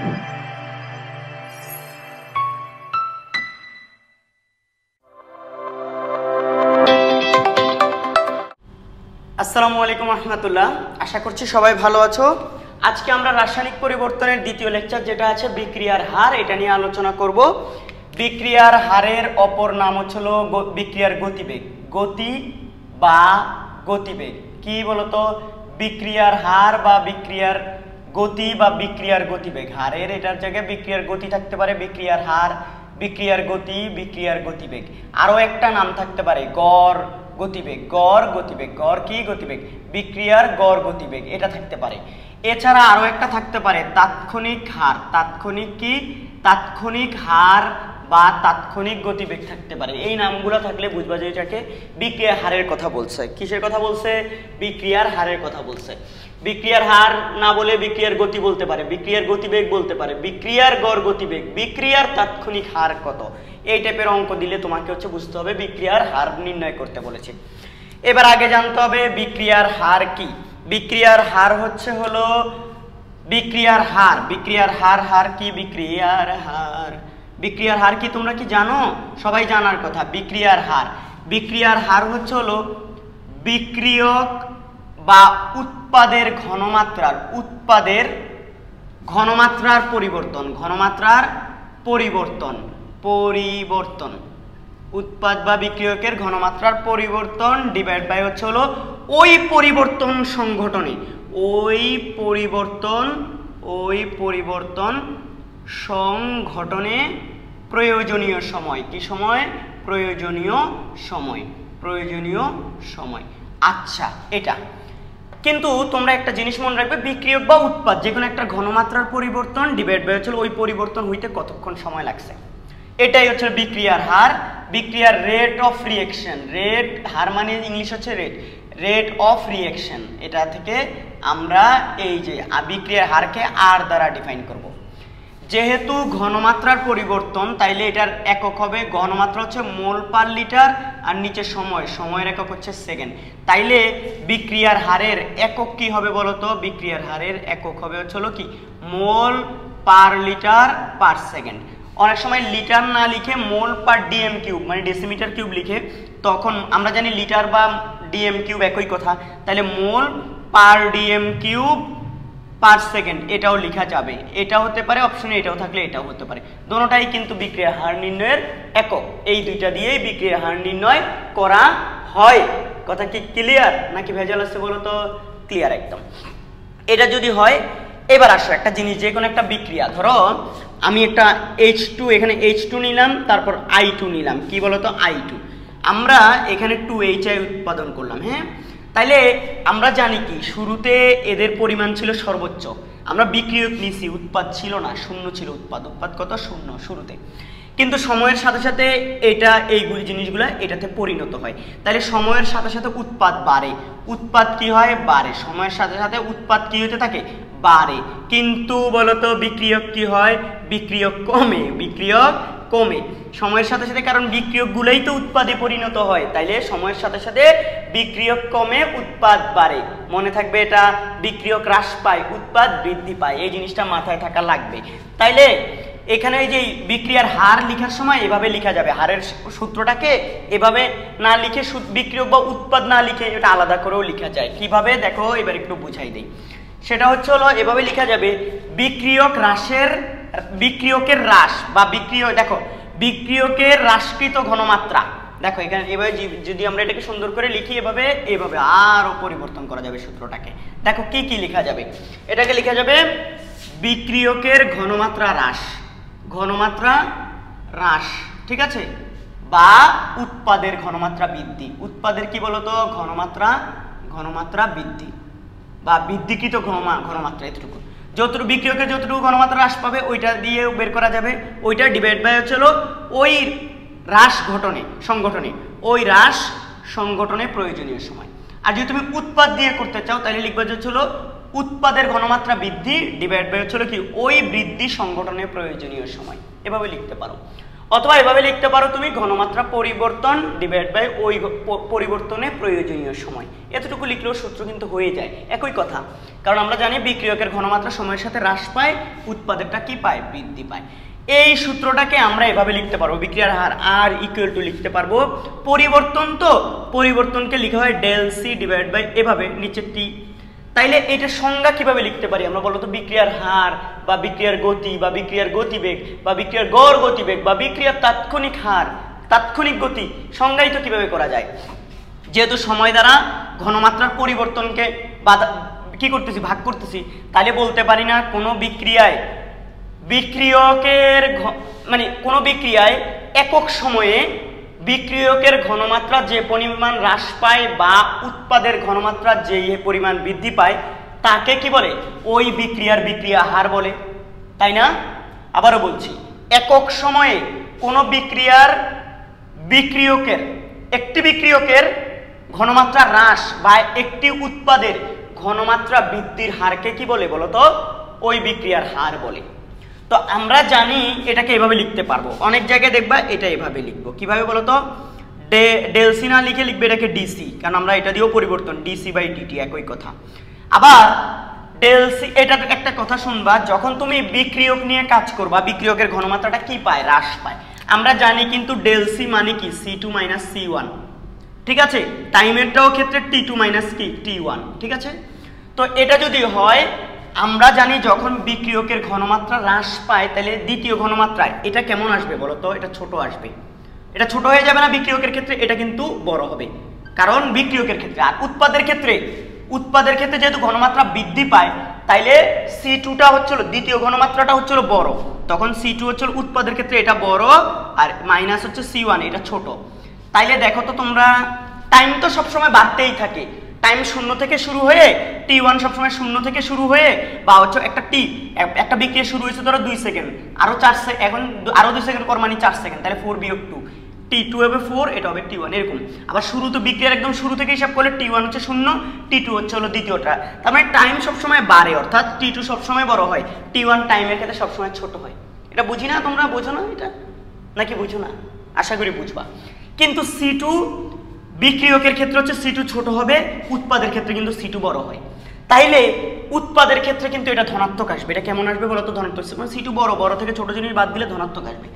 আসসালামু আলাইকুম রহমতুল্লাহ, আশা করছি সবাই ভালো আছো। আজকে আমরা রাসায়নিক পরিবর্তনের দ্বিতীয় লেকচার যেটা আছে বিক্রিয়ার হার, এটা নিয়ে আলোচনা করব। বিক্রিয়ার হারের অপর নাম হচ্ছিল বিক্রিয়ার গতিবেগ। গতি বা গতিবেগ কি বলতো? বিক্রিয়ার হার বা বিক্রিয়ার গতি বা বিক্রিয়ার গতিবেগ। হারের এটার জায়গায় বিক্রিয়ার গতি থাকতে পারে, বিক্রিয়ার হার, বিক্রিয়ার গতি, বিক্রিয়ার গতিবেগ। আরও একটা নাম থাকতে পারে গড় গতিবেগ। গড় গতিবেগ, গড় কি? গতিবেগ। বিক্রিয়ার গড় গতিবেগ এটা থাকতে পারে। এছাড়া আরও একটা থাকতে পারে তাৎক্ষণিক হার। তাৎক্ষণিক কি? তাৎক্ষণিক হার বা তাৎক্ষণিক গতিবেগ থাকতে পারে। এই নামগুলো থাকলে বুঝবা যে এটাকে বিক্রিয়ার হারের কথা বলছে। কিসের কথা বলছে? বিক্রিয়ার হারের কথা বলছে। বিক্রিয়ার হার না বলে বিক্রিয়ার গতি বলতে পারে, বিক্রিয়ার গতিবেগ বলতে পারে, বিক্রিয়ার গড় গতিবেগ, বিক্রিয়ার তাৎক্ষণিক হার কত, এই টাইপের অঙ্ক দিলে তোমাকে হচ্ছে বুঝতে হবে বিক্রিয়ার হার নির্ণয় করতে বলেছে। এবার আগে জানতে হবে বিক্রিয়ার হার কি। বিক্রিয়ার হার হচ্ছে হলো বিক্রিয়ার হার। বিক্রিয়ার হার, হার কি? বিক্রিয়ার হার। বিক্রিয়ার হার কি তোমরা কি জানো? সবাই জানার কথা। বিক্রিয়ার হার, বিক্রিয়ার হার হচ্ছে হলো বিক্রিয়ক বা উৎপাদের ঘনমাত্রার, উৎপাদের ঘনমাত্রার পরিবর্তন, ঘনমাত্রার পরিবর্তন, পরিবর্তন, উৎপাদ বা বিক্রিয়কের ঘনমাত্রার পরিবর্তন ডিভাইড বাই হচ্ছে হলো ওই পরিবর্তন সংঘটনে, ওই পরিবর্তন সংঘটনে প্রয়োজনীয় সময়। কি সময়? প্রয়োজনীয় সময়, প্রয়োজনীয় সময়। আচ্ছা, এটা কিন্তু তোমরা একটা জিনিস মনে রাখবে, বিক্রিয়ক বা উৎপাদ যে কোনো একটা ঘনমাত্রার পরিবর্তন ডিভাইড বাই হচ্ছে ওই পরিবর্তন হইতে কতক্ষণ সময় লাগছে, এটাই হচ্ছে বিক্রিয়ার হার। বিক্রিয়ার রেট অফ রিঅ্যাকশন, রেট, হার মানে ইংলিশ হচ্ছে রেট, রেট অফ রিঅ্যাকশন। এটা থেকে আমরা এই যে বিক্রিয়ার হারকে আর দ্বারা ডিফাইন করব। যেহেতু ঘনমাত্রার পরিবর্তন, তাইলে এটার একক হবে, ঘনমাত্রা হচ্ছে মোল পার লিটার আর নিচে সময়, সময়ের একক হচ্ছে সেকেন্ড। তাইলে বিক্রিয়ার হারের একক কি হবে বলতো? বিক্রিয়ার হারের একক হবে হচ্ছে হলো কি? মোল পার লিটার পার সেকেন্ড। অনেক সময় লিটার না লিখে মোল পার ডিএম কিউব মানে ডেসিমিটার কিউব লিখে, তখন আমরা জানি লিটার বা ডিএম কিউব একই কথা, তাহলে মোল পার ডিএম কিউব পার সেকেন্ড এটাও লেখা যাবে। এটা হতে পারে অপশনে, এটাও থাকলে এটাও হতে পারে। দুটোটাই কিন্তু বিক্রিয়ার হার নির্ণয়ের একক। এই দুইটা দিয়েই বিক্রিয়ার হার নির্ণয় করা হয়। কথা কি ক্লিয়ার নাকি ভেজাল আছে বলো তো? ক্লিয়ার একদম। এটা যদি হয়, এবার আসো একটা জিনিস, যে কোনো একটা বিক্রিয়া, ধরো আমি একটা H2, এখানে H2 নিলাম, তারপর I2 নিলাম। কি বলতো? I2। আমরা এখানে 2HI উৎপাদন করলাম। হ্যাঁ, তাইলে আমরা জানি কি শুরুতে এদের পরিমাণ ছিল সর্বোচ্চ। আমরা বিক্রিয়ক নিছি, উৎপাদ ছিল না, শূন্য ছিল উৎপাদ। উৎপাদ কত? শূন্য শুরুতে। কিন্তু সময়ের সাথে সাথে এটা এইগুলি জিনিসগুলো এটাতে পরিণত হয়। তাহলে সময়ের সাথে সাথে উৎপাদ বাড়ে। উৎপাদ কি হয়? বাড়ে। সময়ের সাথে সাথে উৎপাদ কি হতে থাকে? বাড়ে। কিন্তু বলতো বিক্রিয়ক কি হয়? বিক্রিয়ক কমে, বিক্রিয়ক কমে সময়ের সাথে সাথে, কারণ বিক্রিয়কগুলোই তো উৎপাদে পরিণত হয়। তাইলে সময়ের সাথে সাথে বিক্রিয়ক কমে, উৎপাদ বাড়ে। মনে থাকবে এটা, বিক্রিয়ক হ্রাস পায়, উৎপাদ বৃদ্ধি পায়। এই জিনিসটা মাথায় থাকা লাগবে। তাইলে এখানে এই যে বিক্রিয়ার হার লেখার সময় এভাবে লেখা যাবে। হারের সূত্রটাকে এভাবে না লিখে, বিক্রিয়ক বা উৎপাদ না লিখে এটা আলাদা করেও লেখা যায়। কিভাবে দেখো, এবার একটু বুঝাই দেই। সেটা হচ্ছে হলো এভাবে লেখা যাবে, বিক্রিয়ক হ্রাসের, বিক্রিয়কের হ্রাস বা দেখো বিক্রিয়কের হ্রাসকৃত ঘনমাত্রা। দেখো এখানে এভাবে যদি আমরা এটাকে সুন্দর করে লিখি, এভাবে এভাবে আরও পরিবর্তন করা যাবে সূত্রটাকে। দেখো কি কি লেখা যাবে, এটাকে লেখা যাবে বিক্রিয়কের ঘনমাত্রা হ্রাস, ঘনমাত্রা হ্রাস, ঠিক আছে, বা উৎপাদের ঘনমাত্রা বৃদ্ধি। উৎপাদের কি বলতো? ঘনমাত্রা, ঘনমাত্রা বৃদ্ধি বা বৃদ্ধিকৃত ঘনমাত্রা। এতটুকু যতটুকু বিক্রিয়কের যতটুকু ঘনমাত্রা হ্রাস পাবে ওইটা দিয়ে বের করা যাবে। ওইটা ডিভাইড বাই হচ্ছে ওই হ্রাস সংগঠনে, ওই হ্রাস সংগঠনে প্রয়োজনীয় সময়। আর যদি তুমি উৎপাদ দিয়ে করতে চাও তাহলে লিখবে যে হলো উৎপাদের ঘনমাত্রা বৃদ্ধি ডিভাইড বাই হচ্ছে কি ওই বৃদ্ধি সংগঠনে প্রয়োজনীয় সময়। এভাবে লিখতে পারো। অথবা এভাবে লিখতে পারো তুমি ঘনমাত্রা পরিবর্তন ডিভাইড বাই ওই পরিবর্তনে প্রয়োজনীয় সময়। এতটুকু লিখলেও সূত্র কিন্তু হয়ে যায়, একই কথা। কারণ আমরা জানি বিক্রিয়কের ঘনমাত্রা সময়ের সাথে হ্রাস পায়, উৎপাদকটা কি পায়, বৃদ্ধি পায়। এই সূত্রটাকে আমরা এভাবে লিখতে পারবো, বিক্রিয়ার হার আর ইকুয়াল টু লিখতে পারবো পরিবর্তন, তো পরিবর্তনকে লিখা হয় ডেল সি ডিভাইড বাই এভাবে নিচে টি। তাইলে এটা সংজ্ঞা কিভাবে লিখতে পারি আমরা বলতো? বিক্রিয়ার হার বা বিক্রিয়ার গতি বা বিক্রিয়ার গতিবেগ বা বিক্রিয়ার গড় গতিবেগ বা বিক্রিয়ার তাৎক্ষণিক হার, তাৎক্ষণিক গতি সংজ্ঞায়িত কিভাবে করা যায়? যেহেতু সময় দ্বারা ঘনমাত্রার পরিবর্তনকে কি করতেছি, ভাগ করতেছি, তাহলে বলতে পারি না কোনো বিক্রিয়ায় বিক্রিয়কের মানে কোনো বিক্রিয়ায় একক সময়ে বিক্রিয়কের ঘনমাত্রা যে পরিমাণ হ্রাস পায় বা উৎপাদের ঘনমাত্রা যে পরিমাণ বৃদ্ধি পায় তাকে কি বলে? ওই বিক্রিয়ার বিক্রিয়া হার বলে, তাই না? আবারও বলছি, একক সময়ে কোনো বিক্রিয়কের একটি বিক্রিয়কের ঘনমাত্রা হ্রাস বা একটি উৎপাদের ঘনমাত্রা বৃদ্ধির হারকে কি বলে বলতো? ওই বিক্রিয়ার হার বলে। তো আমরা জানি এটাকে এভাবে লিখতে পারবো, অনেক জায়গায় দেখবা এটা এভাবে লিখবো। কিভাবে বলতো? ডেল সি না লিখে লিখবে এটাকে ডিসি, কারণ আমরা এটা দিয়েও পরিবর্তন, ডিসি বাই ডিটি একই কথা। আবার ডেল সি, এটা একটা কথা শুনবা, যখন তুমি বিক্রিয়ক নিয়ে কাজ করবা বিক্রিয়কের ঘনমাত্রাটা কি পায়? হ্রাস পায়। আমরা জানি কিন্তু ডেল সি মানে কি? C2 মাইনাস C1, ঠিক আছে? টাইমেরটাও ক্ষেত্রে T2 মাইনাস কি T1, ঠিক আছে? তো এটা যদি হয়, আমরা জানি যখন বিক্রিয়কের ঘনমাত্রা হ্রাস পায় তাহলে দ্বিতীয় ঘনমাত্রায় এটা কেমন আসবে বলতো? এটা ছোট আসবে। এটা ছোট হয়ে যাবে না বিক্রিয়কের ক্ষেত্রে, এটা কিন্তু বড় হবে, কারণ বিক্রিয়কের ক্ষেত্রে। আর উৎপাদের ক্ষেত্রে যেহেতু ঘনমাত্রা বৃদ্ধি পায় তাইলে C2টা হচ্ছিল দ্বিতীয় ঘনমাত্রাটা হচ্ছিল বড়, তখন C2 হচ্ছিল উৎপাদের ক্ষেত্রে এটা বড়, আর মাইনাস হচ্ছে C1 এটা ছোট। তাইলে দেখো তো তোমরা, টাইম তো সবসময় বাড়তেই থাকে, টাইম 0 থেকে শুরু হয়ে T1 সবসময় 0 থেকে শুরু হয়ে, বা হচ্ছে একটা বিক্রিয়া শুরু হয়েছে ধরো 2 সেকেন্ড, আরো 4 সেকেন্ড, এখন আরো 2 সেকেন্ড পর মানে 4 সেকেন্ড, তাহলে 4 বিয়োগ 2, T2 হবে 4, এটা হবে T1, এরকম। আবার শুরু তো বিক্রিয়ার একদম শুরু থেকে হিসাব করলে T1 হচ্ছে 0, T2 হচ্ছে হলো দ্বিতীয়টা, তার মানে টাইম সবসময় বাড়ে, অর্থাৎ T2 সবসময় বড় হয়, T1 টাইমের ক্ষেত্রে সবসময় ছোট হয়। এটা বুঝি না? তোমরা বোঝো না এটা, নাকি বুঝো না? আশা করি বুঝবা। কিন্তু C2 বিক্রিয়কের ক্ষেত্রে হচ্ছে C2 ছোট হবে, উৎপাদের ক্ষেত্রে কিন্তু C2 বড় হয়। তাইলে উৎপাদের ক্ষেত্রে কিন্তু এটা ধনাত্মক আসবে। এটা কেমন আসবে বলতো? ধনাত্মক। মানে C2 বড় থেকে ছোট জিনিস বাদ দিলে ধনাত্মক আসবে।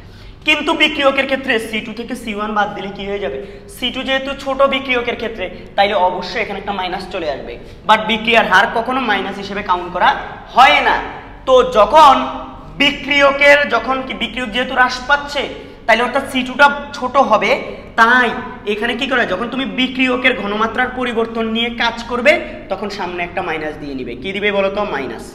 কিন্তু বিক্রিয়কের ক্ষেত্রে C2 থেকে C1 বাদ দিলে কি হয়ে যাবে? C2 যেহেতু ছোট বিক্রিয়কের ক্ষেত্রে, তাইলে অবশ্যই এখানে একটা মাইনাস চলে আসবে, বাট বিক্রিয়ার হার কখনো মাইনাস হিসেবে কাউন্ট করা হয় না। তো যখন বিক্রিয়ক যেহেতু হ্রাস পাচ্ছে, তাইলে অর্থাৎ C2টা ছোট হবে, তাই এখানে কি করে, যখন তুমি বিক্রিয়কের ঘনমাত্রার পরিবর্তন নিয়ে কাজ করবে তখন সামনে একটা মাইনাস দিয়ে নিবে। কি দিবে বলতো? মাইনাস।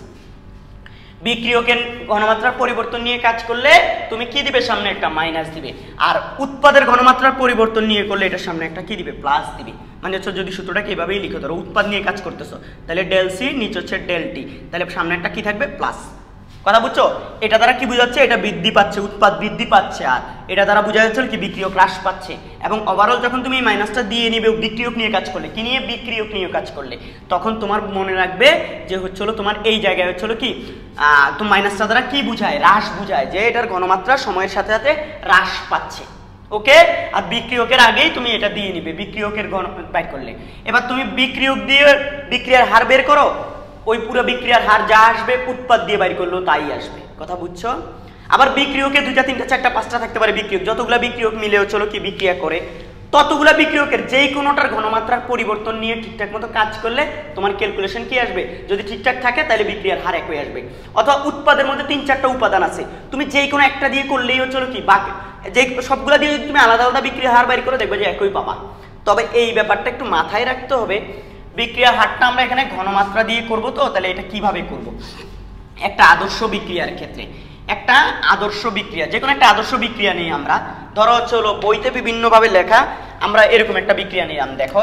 বিক্রিয়কের ঘনমাত্রার পরিবর্তন নিয়ে কাজ করলে তুমি কি দিবে? সামনে একটা মাইনাস দিবে। আর উৎপাদের ঘনমাত্রার পরিবর্তন নিয়ে করলে এটার সামনে একটা কি দিবে? প্লাস দিবে। মানে হচ্ছে যদি সূত্রটাকে এভাবেই লিখে ধরো, উৎপাদ নিয়ে কাজ করতেছো তাহলে ডেল সি, নিচে হচ্ছে ডেল টি, তাহলে সামনে একটা কি থাকবে? প্লাস। কথা বুঝছো? এটা দ্বারা কি বোঝাচ্ছে? এটা বৃদ্ধি পাচ্ছে, উৎপাদ বৃদ্ধি পাচ্ছে, আর এটা দ্বারা বোঝা যাচ্ছে কি বিক্রিয়ক হ্রাস পাচ্ছে। এবং ওভারঅল যখন তুমি মাইনাসটা দিয়ে নিবে বিক্রিয়ক নিয়ে কাজ করলে, কি নিয়ে? বিক্রিয়ক নিয়ে কাজ করলে, তখন তোমার মনে রাখবে যে হচ্ছিল তোমার এই জায়গায় হচ্ছিল কি, তো মাইনাসটা দ্বারা কি বুঝায়? হ্রাস বুঝায়, যে এটার ঘনমাত্রা সময়ের সাথে সাথে হ্রাস পাচ্ছে। ওকে? আর বিক্রিয়কের আগেই তুমি এটা দিয়ে নিবে বিক্রিয়কের ঘন বের করলে। এবার তুমি বিক্রিয়ক দিয়ে বিক্রিয়ার হার বের করো, ওই পুরো বিক্রিয়ার হার যা আসবে উৎপাদ দিয়ে বাইর করলেও তাই আসবে। কথা বুঝছো? আবার বিক্রিয়কে 2টা 3টা 4টা 5টা থাকতে পারে বিক্রিয়ক, যতগুলা বিক্রিয়ক মিলে হচ্ছিল কি বিক্রিয়া করে, ততগুলা বিক্রিয়কের যেই কোনোটার ঘনমাত্রার পরিবর্তন নিয়ে ঠিকঠাক মতো কাজ করলে তোমার ক্যালকুলেশন কি আসবে? যদি ঠিকঠাক থাকে তাহলে বিক্রিয়ার হার একই আসবে। অথবা উৎপাদের মধ্যে 3-4টা উপাদান আছে, তুমি যেই কোনো একটা দিয়ে করলেই হচ্ছিল কি, বাকি যে সবগুলা দিয়ে যদি তুমি আলাদা আলাদা বিক্রিয়ার হার বাইর করে দেখবে যে একই পাবা। তবে এই ব্যাপারটা একটু মাথায় রাখতে হবে, বিক্রিয়ার হারটা আমরা এখানে ঘনমাত্রা দিয়ে করব, তো তাহলে এটা কিভাবে করব? একটা আদর্শ বিক্রিয়ার ক্ষেত্রে, একটা আদর্শ বিক্রিয়া, যে কোনো একটা আদর্শ বিক্রিয়া নিয়ে আমরা ধরো চলো বইতে বিভিন্নভাবে লেখা, আমরা এরকম একটা বিক্রিয়া নিলাম। দেখো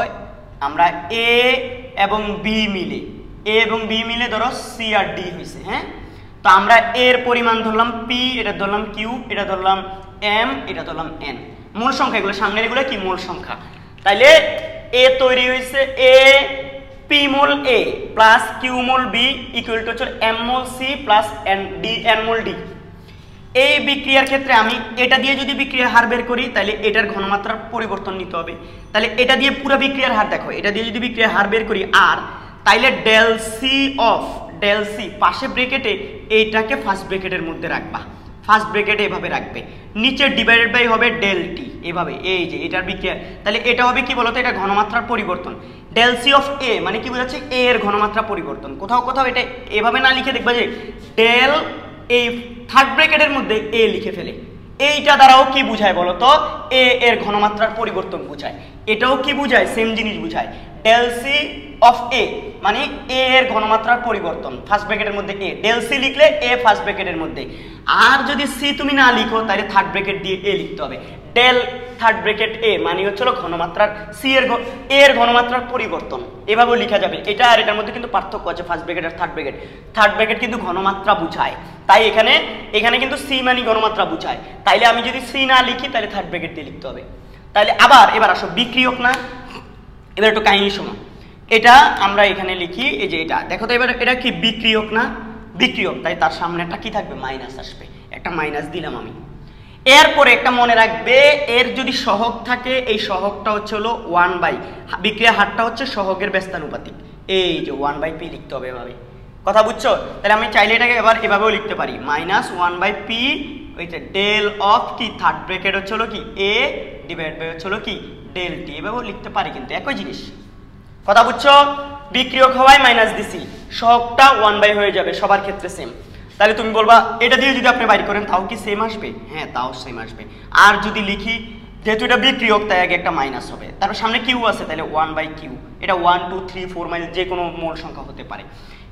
আমরা এ এবং বি মিলে ধরো সি আর ডি হয়েছে, হ্যাঁ? তো আমরা এর পরিমাণ ধরলাম পি, এটা ধরলাম কিউ, এটা ধরলাম এম, এটা ধরলাম এন। মূল সংখ্যা এগুলো, সামনের এগুলো কি মূল সংখ্যা। তাইলে এ তৈরি হয়েছে এ p mole A plus q mole B equal to হচ্ছে M mole C plus N mole D. এই বিক্রিয়ার ক্ষেত্রে আমি এটা দিয়ে যদি বিক্রিয়ার হার বের করি তাহলে এটার ঘনমাত্রার পরিবর্তন নিতে হবে। তাহলে এটা দিয়ে পুরো বিক্রিয়ার হার দেখো, এটা দিয়ে যদি বিক্রিয়ার হার বের করি আর, তাইলে ডেল সি পাশে ব্র্যাকেটে এইটাকে ফার্স্ট ব্র্যাকেটের মধ্যে রাখবা, ফার্স্ট ব্র্যাকেটে এভাবে রাখবে, নিচে ডিভাইডেড বাই হবে ডেল টি, এভাবে এই যে এটার বিক্রিয়া। তাহলে এটা হবে কি বলতো, এটা ঘনমাত্রার পরিবর্তন। ডেল সি অফ এ মানে কি বোঝাচ্ছে, এ এর ঘনমাত্রা পরিবর্তন। কোথাও কোথাও এটা এভাবে না লিখে দেখবা যে ডেল এই থার্ড ব্র্যাকেটের মধ্যে এ লিখে ফেলে, এইটা দ্বারাও কি বুঝায় বলতো, এ এর ঘনমাত্রার পরিবর্তন বুঝায়। এটাও কি বুঝায়, সেম জিনিস বুঝায়। ডেল সি অফ এ মানে এ এর ঘনমাত্রার পরিবর্তন, ফার্স্ট ব্র্যাকেটের মধ্যে এ, ডেল সি লিখলে এ ফার্স্ট ব্র্যাকেটের মধ্যে। আর যদি সি তুমি না লিখো তাহলে থার্ড ব্র্যাকেট দিয়ে এ লিখতে হবে। ডেল থার্ড ব্র্যাকেট এ মানে হচ্ছিল ঘনমাত্রার সি এর এর ঘনমাত্রার পরিবর্তন, এভাবেও লেখা যাবে। এটা আর এটার মধ্যে কিন্তু পার্থক্য আছে, ফার্স্ট ব্র্যাকেট আর থার্ড ব্র্যাকেট। থার্ড ব্র্যাকেট কিন্তু ঘনমাত্রা বুঝায়, তাই এখানে কিন্তু সি মানে ঘনমাত্রা বুঝায়। তাইলে আমি যদি সি না লিখি তাহলে থার্ড ব্র্যাকেট দিয়ে লিখতে হবে। তাহলে এবার আসো বিক্রিয়ক না, এবার একটু কাহিনী শোনো। এটা আমরা এখানে লিখি, এই যে এটা দেখো তো, এবার এটা কি বিক্রিয়ক না, বিক্রিয়ক, তাই তার সামনে একটা কি থাকবে, মাইনাস আসবে, একটা মাইনাস দিলাম আমি। এরপরে একটা মনে রাখবে, এর যদি সহগ থাকে এই সহগটা হচ্ছে হলো 1/, বিক্রিয়া হারটা হচ্ছে সহগের ব্যস্তানুপাতিক, এই যে 1/p লিখতে হবে এভাবে। কথা বুঝছো? তাহলে আমি চাইলে এটাকে এবার এভাবেও লিখতে পারি, -1/p ওইটা ডেল অফ কি থার্ড ব্র্যাকেট হচ্ছে হলো কি এ ডিভাইড বাই হচ্ছে হলো কি ডেল টি, এভাবেও লিখতে পারি, কিন্তু একই জিনিস। কথা বুঝছো? বিক্রিয়ক হওয়ায় মাইনাস দিছি, সহগটা 1/, হয়ে যাবে সবার ক্ষেত্রে সেম। তাহলে তুমি বলবা এটা দিয়ে যদি আপনি বাইর করেন তাও কি সেম আসবে? হ্যাঁ, তাও সেম আসবে। আর যদি লিখি যেহেতু এটা বিক্রিয়ক তাই আগে একটা মাইনাস হবে, তারপর সামনে কিউ আছে, তাহলে 1/q, এটা 1 2 3 4 মাইনাস যে কোনো মূল সংখ্যা হতে পারে।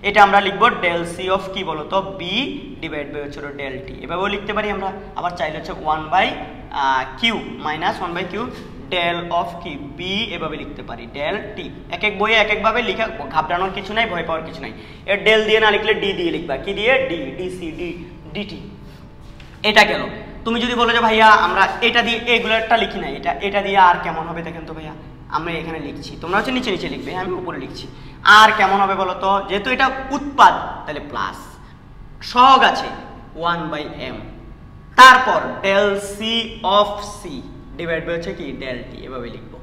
এটা আমরা লিখবো ডেল সি অফ কি বলতো, বি ডিভাইড বাই হচ্ছে ডেল টি, এভাবেও লিখতে পারি আমরা। আবার চাইলে হচ্ছে 1/q minus 1/q del of কি বি, এভাবে লিখতে পারি ডেল টি। এক এক বইয়ে এক একভাবে লিখা, ঘাবড়ানোর কিছু নাই, ভয় পাওয়ার কিছু নাই। এর ডেল দিয়ে না লিখলে ডি দিয়ে লিখবা, কি দিয়ে, ডি, ডিসি, ডিটি। এটা গেল। তুমি যদি বলো যে ভাইয়া আমরা এটা দিয়ে এগুলোটা লিখি না, এটা দিয়ে আর কেমন হবে দেখেন তো ভাইয়া, আমরা এখানে লিখছি, তোমরা হচ্ছে নিচে নিচে লিখবে, আমি উপরে লিখছি। আর কেমন হবে বলো তো, যেহেতু এটা উৎপাদ তাহলে প্লাস, সহগ আছে 1/m, তারপর del C of C divide by হচ্ছে কি ডেল টি, এভাবে লিখবো।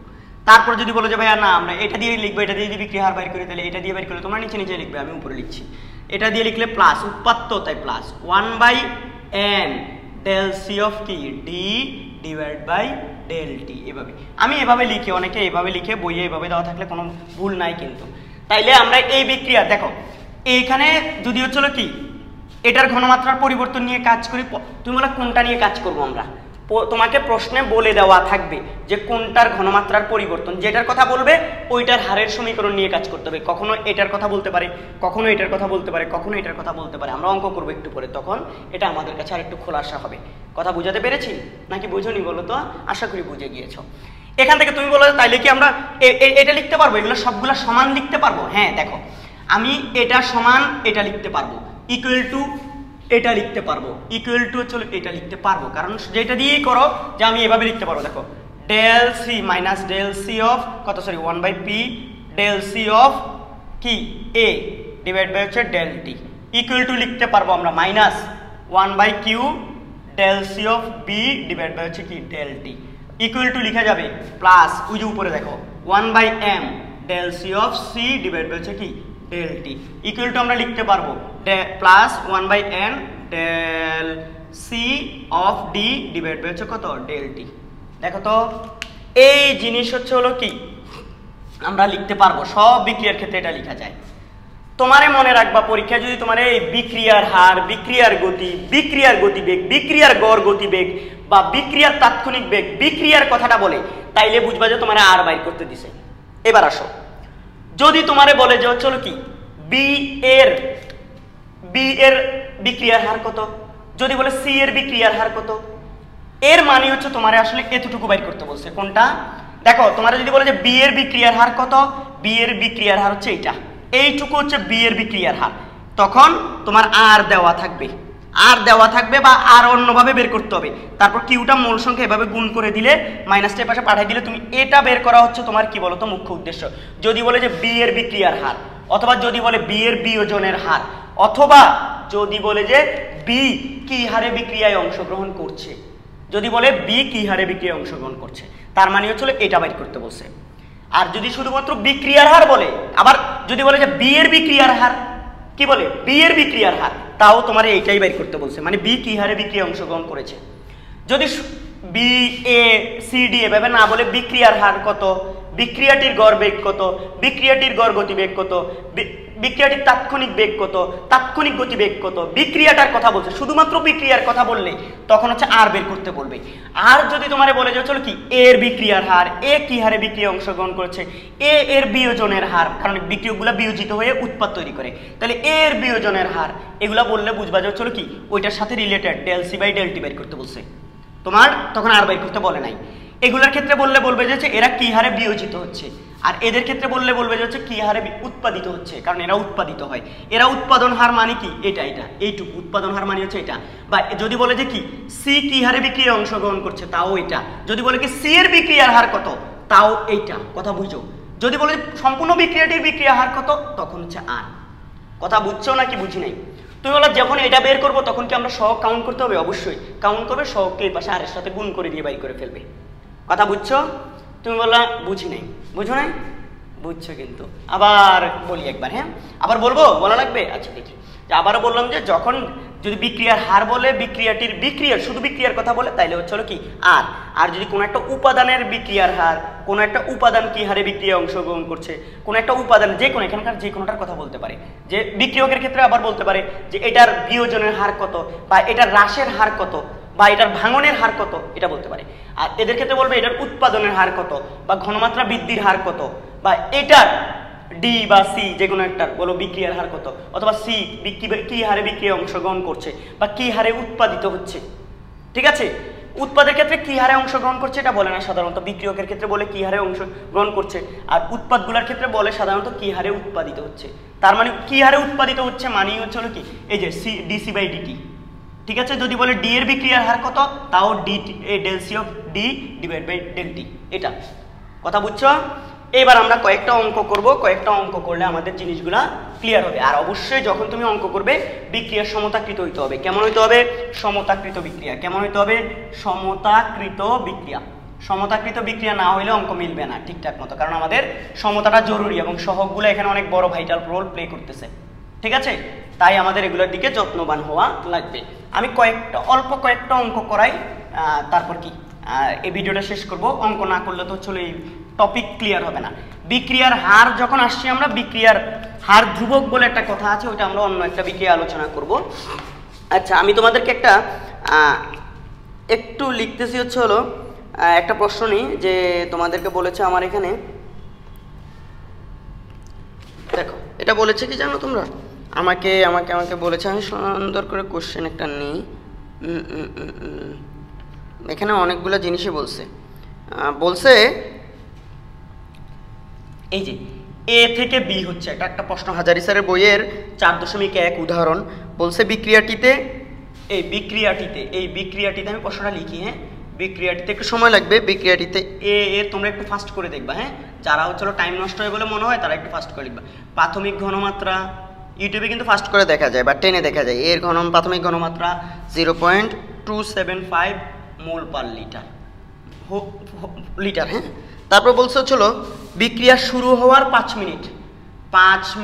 তারপর যদি বলো যে ভাইয়া না আমরা এটা দিয়ে লিখবো, এটা দিয়ে যদি বিক্রিয়া হার বাইর করি তাহলে এটা দিয়ে বাইর করলে তোমরা নিচে নিচে লিখবে, আমি উপরে লিখছি। এটা দিয়ে লিখলে প্লাস, উৎপাদ্য তাই plus 1/n del C of কি D divide by del T, এভাবে। আমি এভাবে লিখি, অনেকে এভাবে লিখে, বইয়ে এভাবে দেওয়া থাকলে কোনো ভুল নাই কিন্তু। তাইলে আমরা এই বিক্রিয়া দেখো এইখানে যদি হচ্ছিল কি এটার ঘনমাত্রার পরিবর্তন নিয়ে কাজ করি, তুমি বলো কোনটা নিয়ে কাজ করবো আমরা, তোমাকে প্রশ্নে বলে দেওয়া থাকবে যে কোনটার ঘনমাত্রার পরিবর্তন, যেটার কথা বলবে ওইটার হারের সমীকরণ নিয়ে কাজ করতে হবে। কখনো এটার কথা বলতে পারে, কখনো এটার কথা বলতে পারে, কখনো এটার কথা বলতে পারে। আমরা অঙ্ক করবো একটু পরে, তখন এটা আমাদের কাছে আর একটু খোলাসা হবে। কথা বুঝাতে পেরেছি নাকি বুঝোনি বলো তো? আশা করি বুঝে গিয়েছো। এখান থেকে তুমি বলো তাইলে কি আমরা এটা লিখতে পারবো, এগুলো সবগুলো সমান লিখতে পারবো? হ্যাঁ, দেখো আমি এটা সমান এটা লিখতে পারবো, ইকুয়াল টু এটা লিখতে পারবো, ইকুয়াল টু চলো এটা লিখতে পারবো, কারণ যেটা দিয়েই করো যে আমি এভাবে লিখতে পারবো। দেখো del C minus del C of কত, sorry 1/p del C of কি এ ডিভাইড বাই হচ্ছে ডেল টি, ইকুয়াল টু লিখতে পারবো আমরা minus 1/q del C of B divide by হচ্ছে কি ডেল টি, ইকুয়াল টু লিখা যাবে প্লাস ওই যে উপরে দেখো 1/m del C of C divide by হচ্ছে কি ডেল টি, ইকুয়াল টু আমরা লিখতে পারবো plus 1/n del C of D divide by হচ্ছে কত ডেল টি। দেখো তো এই জিনিস হচ্ছে হলো কি আমরা লিখতে পারবো, সব বিক্রিয়ার ক্ষেত্রে এটা লেখা যায়। তোমারে মনে রাখবা পরীক্ষায় যদি তোমার এই বিক্রিয়ার হার, বিক্রিয়ার গতি, বিক্রিয়ার গতিবেগ, বিক্রিয়ার গড় গতিবেগ বা বিক্রিয়ার তাৎক্ষণিক বেগ, বিক্রিয়ার কথাটা বলে, তাইলে বুঝবা যে তোমার আর বাইর করতে দিছে। এবার আসো, যদি তোমারে বলে যে চলো কি বি এর বিক্রিয়ার হার কত, যদি বলে সি এর বিক্রিয়ার হার কত, এর মানে হচ্ছে তোমারে আসলে এতটুকু বাইর করতে বলছে। কোনটা? দেখো তোমারে যদি বলে যে বি এর বিক্রিয়ার হার কত, বি এর বিক্রিয়ার হার হচ্ছে এইটা, এইটুকু হচ্ছে বি এর বিক্রিয়ার হার, তখন তোমার আর দেওয়া থাকবে, আর দেওয়া থাকবে বা আর অন্যভাবে বের করতে হবে। তারপর কিউটা মূল সংখ্যা এভাবে গুণ করে দিলে, মাইনাসটা পাশে পাঠিয়ে দিলে তুমি এটা বের করা হচ্ছে তোমার কি বলতো মুখ্য উদ্দেশ্য। যদি বলে যে বি এর বিক্রিয়ার হার, অথবা যদি বলে বি এর বিয়োজনের হার, অথবা যদি বলে যে বি কি হারে বিক্রিয়ায় অংশগ্রহণ করছে, যদি বলে বি কি হারে বিক্রিয়ায় অংশগ্রহণ করছে, তার মানে হচ্ছে এটা বাইর করতে বলছে। আর যদি শুধুমাত্র বিক্রিয়ার হার বলে, আবার যদি বলে যে বি এর বিক্রিয়ার হার, কি বলে বি এর বিক্রিয়ার হার, তাও তোমার এইটাই বাইর করতে বলছে, মানে বি কি হারে বিক্রিয়ায় অংশগ্রহণ করেছে। যদি বি এ সি ডি এভাবে না বলে বিক্রিয়ার হার কত, বিক্রিয়াটির গড় বেগ কত, বিক্রিয়াটির গড় গতিবেগ কত, বিক্রিয়াটির তাৎক্ষণিক বেগ কত, তাৎক্ষণিক গতিবেগ কত, বিক্রিয়াটার কথা বলছে, শুধুমাত্র বিক্রিয়ার কথা বললে তখন হচ্ছে আর বের করতে বলবে। আর যদি তোমারে বলে যে চলো কি এর বিক্রিয়ার হার, এ কি হারে বিক্রিয়া অংশগ্রহণ করেছে, এর বিয়োজনের হার, কারণ বিক্রিয়কগুলো বিয়োজিত হয়ে উৎপাদ তৈরি করে, তাহলে এর বিয়োজনের হার, এগুলা বললে বুঝবা যে চলো কি ওইটার সাথে related del C by del T বের করতে বলছে, তোমার তখন আর বের করতে বলে নাই। এগুলোর ক্ষেত্রে বললে বলবে যে এরা কি হারে বিয়োজিত হচ্ছে, আর এদের ক্ষেত্রে বললে বলবে যে কি হারে উৎপাদিত হচ্ছে, কারণ এরা উৎপাদিত হয়। এরা উৎপাদন হার মানে কি এটা এইটুকু উৎপাদন হার মানে হচ্ছে এটা। বা যদি বলে যে কি সি কি হারে বিক্রিয়ায় অংশগ্রহণ করছে, তাও এটা। যদি বলে কি সি এর বিক্রিয়ার হার কত, তাও এইটা। কথা বুঝো? যদি বলে সম্পূর্ণ বিক্রিয়াটির বিক্রিয়া হার কত, তখন হচ্ছে আর। কথা বুঝছো নাকি বুঝি নাই? তুমি বলো যখন এটা বের করবো তখন কি আমরা সহগ কাউন্ট করতে হবে? অবশ্যই কাউন্ট করবে, সহগকে এই পাশে আর এর সাথে গুণ করে দিয়ে বাই করে ফেলবে। কথা বুঝছো? তুমি বললা বুঝি নাই। বুঝো নাই? বুঝছো কিন্তু। আবার বলি একবার, হ্যাঁ আবার বলবো, বলা লাগবে? আচ্ছা দেখি, আবারও বললাম যে যখন যদি বিক্রিয়ার হার বলে, বিক্রিয়াটির বিক্রিয়ার শুধু বিক্রিয়ার কথা বলে, তাইলে হচ্ছে কি আর। আর যদি কোনো একটা উপাদানের বিক্রিয়ার হার, কোনো একটা উপাদান কি হারে বিক্রিয়া অংশগ্রহণ করছে, কোনো একটা উপাদান যে কোনো, এখানকার যে কোনোটার কথা বলতে পারে, যে বিক্রিয়কের ক্ষেত্রে আবার বলতে পারে যে এটার বিয়োজনের হার কত, বা এটার হ্রাসের হার কত, বা এটার ভাঙনের হার কত, এটা বলতে পারে। আর এদের ক্ষেত্রে বলবে এটার উৎপাদনের হার কত, বা ঘনমাত্রা বৃদ্ধির হার কত, বা এটার ডি বা সি যে কোনো একটা বলো বিক্রিয়ার হার কত, অথবা সি কি হারে বিক্রিয়া অংশগ্রহণ করছে, বা কি হারে উৎপাদিত হচ্ছে। ঠিক আছে? উৎপাদের ক্ষেত্রে কি হারে অংশগ্রহণ করছে এটা বলে না সাধারণত, বিক্রিয়কের ক্ষেত্রে বলে কি হারে অংশগ্রহণ করছে, আর উৎপাদগুলোর ক্ষেত্রে বলে সাধারণত কি হারে উৎপাদিত হচ্ছে। তার মানে কি হারে উৎপাদিত হচ্ছে মানেই হচ্ছে কি এই যে সি ডিসি বাই ডিটি। ঠিক আছে? যদি বলে ডি এর বিক্রিয়ার হার কত, তাও D del C of D divide by del T, এটা। কথা বুঝছো? এবার আমরা কয়েকটা অঙ্ক করব, কয়েকটা অঙ্ক করলে আমাদের জিনিসগুলা ক্লিয়ার হবে। আর অবশ্যই যখন তুমি অঙ্ক করবে বিক্রিয়া সমতাকৃত হইতে হবে। কেমন হইতে হবে? সমতাকৃত বিক্রিয়া। কেমন হইতে হবে? সমতাকৃত বিক্রিয়া। সমতাকৃত বিক্রিয়া না হইলে অঙ্ক মিলবে না ঠিকঠাক মতো, কারণ আমাদের সমতাটা জরুরি এবং সহগগুলো এখানে অনেক বড় ভাইটাল রোল প্লে করতেছে। ঠিক আছে? তাই আমাদের এগুলোর দিকে যত্নবান হওয়া লাগবে। আমি অল্প কয়েকটা অঙ্ক করাই, তারপর কি এই ভিডিওটা শেষ করব। অঙ্ক না করলে তো চলে এই টপিক ক্লিয়ার হবে না। বিক্রিয়ার হার যখন আসছি আমরা, বিক্রিয়ার হার ধ্রুবক বলে একটা কথা আছে, ওইটা আমরা অন্য একটা বিক্রিয়া আলোচনা করব। আচ্ছা, আমি তোমাদেরকে একটু লিখতেছি হচ্ছে হলো একটা প্রশ্ন নিই, যে তোমাদেরকে বলেছে আমার এখানে, দেখো এটা বলেছে কি জানো তোমরা, আমাকে বলেছে, আমি সুন্দর করে কোশ্চেন একটা নিই। এখানে অনেকগুলো জিনিসই বলছে এই যে এ থেকে বি হচ্ছে একটা প্রশ্ন, হাজারি স্যারের বইয়ের 4.1 উদাহরণ। বলছে বিক্রিয়াটিতে আমি প্রশ্নটা লিখি, হ্যাঁ বিক্রিয়াটিতে একটু সময় লাগবে। বিক্রিয়াটিতে তোমরা একটু ফাস্ট করে দেখবা, হ্যাঁ যারা হচ্ছে টাইম নষ্ট হয় বলে মনে হয় তারা একটু ফাস্ট করে লিখবা। প্রাথমিক ঘনমাত্রা, ইউটিউবে কিন্তু ফাস্ট করে দেখা যায় বা টেনে দেখা যায়। এর প্রাথমিক ঘনমাত্রা 0.275 মোল পার লিটার, হ্যাঁ। তারপর বলছে হলো বিক্রিয়া শুরু হওয়ার 5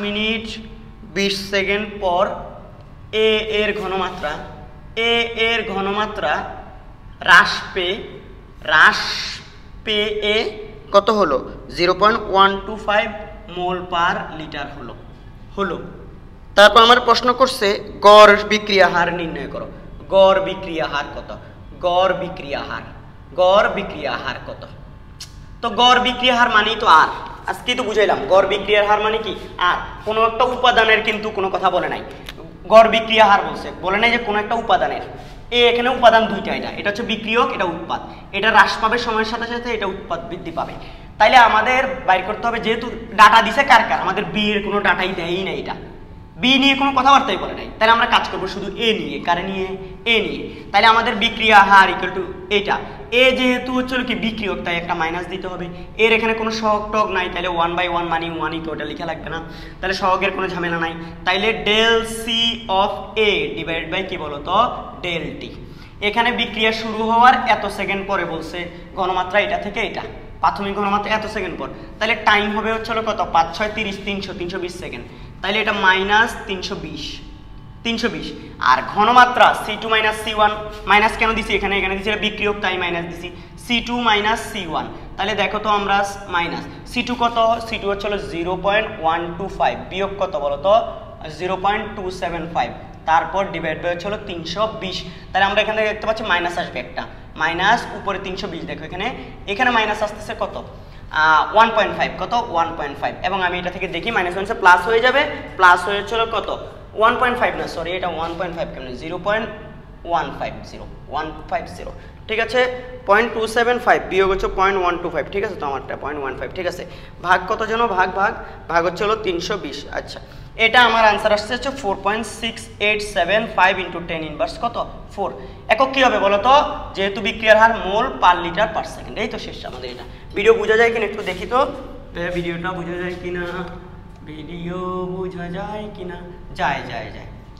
মিনিট 20 সেকেন্ড পর এর ঘনমাত্রা হ্রাস পেয়ে কত হলো? 0.125 মোল পার লিটার হলো। তারপর আমার প্রশ্ন করছে গড় বিক্রিয়া হার নির্ণয় করো। গড় বিক্রিয়া হার কত? গড় বিক্রিয়া হার কত? তো গড় বিক্রিয়া হার মানেই তো আর, আজকেই তো বুঝাইলাম গড় বিক্রিয়ার হার মানে কি আর। কোনো একটা উপাদানের কিন্তু কোনো কথা বলে নাই, গড় বিক্রিয়া হার বলে নাই যে কোনো একটা উপাদানের। এখানে উপাদান দুইটা, এটা হচ্ছে বিক্রিয়ক, এটা উৎপাদ। এটা হ্রাস পাবে সময়ের সাথে সাথে, এটা উৎপাদ বৃদ্ধি পাবে। তাইলে আমাদের বাইর করতে হবে, যেহেতু ডাটা দিছে কার, আমাদের বি এর কোনো ডাটাই দেয়ই না। এটা বি নিয়ে কোনো কথাবার্তাই বলে নাই, তাহলে আমরা কাজ করবো শুধু এ নিয়ে। কারে নিয়ে? এ নিয়ে। তাহলে আমাদের বিক্রিয়া হার ইকুয়াল টু এটা, এ যেহেতু হচ্ছে কি বিক্রিয়ক তাই একটা মাইনাস দিতে হবে। এর এখানে কোনো সহগ টক নাই, তাহলে 1/1 মানে 1 ওটা লেখা লাগবে না, তাহলে সহগের কোনো ঝামেলা নাই। তাইলে del C of A divide by কি বলতো ডেল টি। এখানে বিক্রিয়া শুরু হওয়ার এত সেকেন্ড পরে বলছে, ঘনমাত্রা এটা থেকে এটা, প্রাথমিক ঘনমাত্রা এত সেকেন্ড পর, তাহলে টাইম হবে হচ্ছে কত 5 6 30 300 320 সেকেন্ড, তাহলে এটা মাইনাস 320 আর ঘনমাত্রা C2 মাইনাস C1 মাইনাস কেন দিছি এখানে দিছি বিক্রিয়ক তাই মাইনাস দিছি C2 মাইনাস C1, তাহলে দেখো তো আমরা মাইনাস C2 কত, C2 হচ্ছে 0.125 বিয়োগ কত বলো তো 0.275, তারপর ডিভাইড বাই হচ্ছে 320, তাহলে আমরা এখানে দেখতে পাচ্ছি মাইনাস আসবে একটা, মাইনাস উপরে 320, দেখো এখানে মাইনাস আসতেছে কত 1.5, কত 1.5, এবং আমি এটা থেকে দেখি মাইনাস মাইনাসে প্লাস হয়ে যাবে, প্লাস হয়েছিল কত 1.5 না সরি এটা 1.5 কেমন 0.150 ঠিক আছে, 0.275 বিয়োগ হচ্ছে 0.125, ঠিক আছে তো আমারটা 0.15, ঠিক আছে, ভাগ কত যেন ভাগ হচ্ছে 320। আচ্ছা এটা আমার আনসার আসছে হচ্ছে 4.6875 ইন্টু 10 ইনভার্স কত 4। একক কি হবে বলো তো, যেহেতু বিক্রিয়ার হার মোল পার লিটার পার সেকেন্ড। এই তো শেষ আমাদের এটা। ভিডিও বোঝা যায় কিনা একটু দেখি তো, ভিডিওটা বোঝা যায় কিনা, ভিডিও বোঝা যায় কিনা, যায়।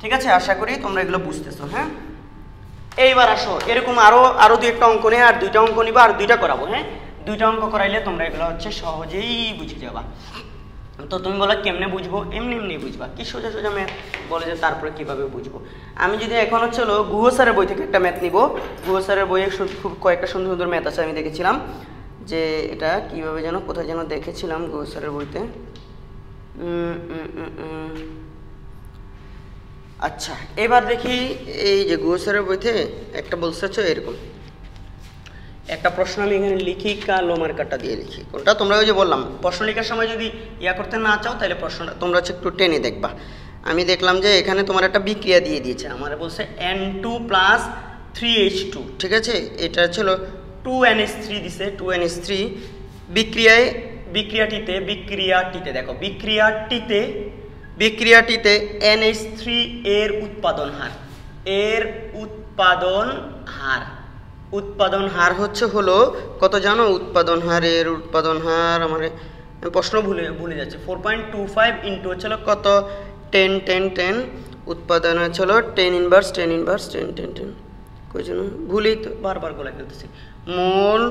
ঠিক আছে, আশা করি তোমরা এগুলো বুঝতেছো। হ্যাঁ এইবার আসো এরকম আরো দুই একটা অঙ্ক নিয়ে আর দুইটা অঙ্ক নিবা, আর দুইটা করাবো। হ্যাঁ দুইটা অঙ্ক করাইলে তোমরা এগুলো হচ্ছে সহজেই বুঝে যাবা। তো তুমি বলো কেমনে বুঝবো, এমনি বুঝবা, কি সোজা ম্যাথ বলে যে তারপরে কিভাবে বুঝবো। আমি যদি এখন হচ্ছে গুহ স্যারের বই থেকে একটা ম্যাথ নিব, গুহ স্যারের বইয়ে খুব কয়েকটা সুন্দর ম্যাথ আছে, আমি দেখেছিলাম যে এটা কিভাবে যেন কোথায় যেন দেখেছিলাম গুহ স্যারের বইতে। আচ্ছা এবার দেখি এই যে গুহ স্যারের বইতে একটা বলছে হচ্ছে এরকম একটা প্রশ্ন, আমি এখানে লিখি কালো মার্কারটা দিয়ে লিখি, কোনটা তোমরা ওই যে বললাম প্রশ্ন লেখার সময় যদি করতে না চাও তাহলে প্রশ্নটা তোমরা হচ্ছে একটু টেনে দেখবা। আমি দেখলাম যে এখানে তোমার একটা বিক্রিয়া দিয়ে দিয়েছে, আমার বলছে N2 প্লাস 3H2, ঠিক আছে, এটা ছিল 2NH3 দিছে, 2NH3 বিক্রিয়াটিতে দেখো বিক্রিয়াটিতে NH3 এর উৎপাদন হার হচ্ছে হলো কত জানো, উৎপাদন হার আমার প্রশ্ন ভুলে যাচ্ছে 4.25 ইন্টু হচ্ছিল কত 10 উৎপাদন হচ্ছিল 10 ইনভার্স 10 কই জন্য ভুলেই তো বারবার গোলা ফেলতেছি, মোল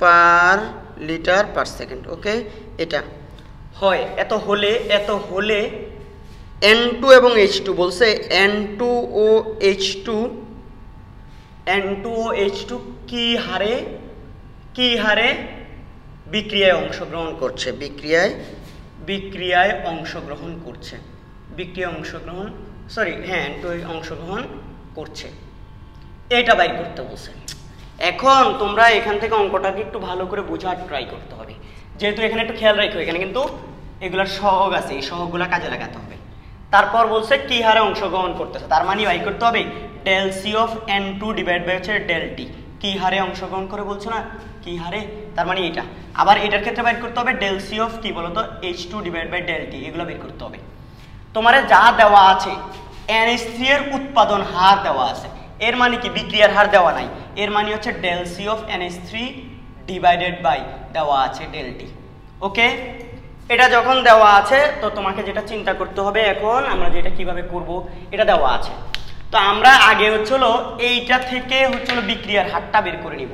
পার লিটার পার সেকেন্ড। ওকে এটা হয় এত হলে N2 এবং H2 বলছে N2 ও H2 কি হারে বিক্রিয়ায় অংশগ্রহণ করছে, এটা বাইর করতে বলছে। এখন তোমরা এখান থেকে অঙ্কটাকে একটু ভালো করে বোঝার ট্রাই করতে হবে, যেহেতু এখানে একটু খেয়াল রাখো এখানে কিন্তু এগুলোর সহগ আছে, এই সহগগুলো কাজে লাগাতে হবে। তারপর বলছে কি হারে অংশগ্রহণ করতেছে, তার মানে বাই করতে হবে del C of N2 divide by হচ্ছে ডেল টি, কি হারে অংশগ্রহণ করে বলছো না, কি হারে, তার মানে এটা। আবার এটার ক্ষেত্রে বাইর করতে হবে ডেল সি অফ কি বলতো H2 ডিভাইড বাই ডেল টি, এগুলো বের করতে হবে। তোমার যা দেওয়া আছে NH3 এর উৎপাদন হার দেওয়া আছে, এর মানে কি বিক্রিয়ার হার দেওয়া নাই, এর মানে হচ্ছে del C of NH3 divided by দেওয়া আছে ডেল টি। ওকে এটা যখন দেওয়া আছে তো তোমাকে যেটা চিন্তা করতে হবে এখন আমরা যেটা কিভাবে করব, এটা দেওয়া আছে তো আমরা আগে হচ্ছিল এইটা থেকে হচ্ছিল বিক্রিয়ার হারটা বের করে নিব,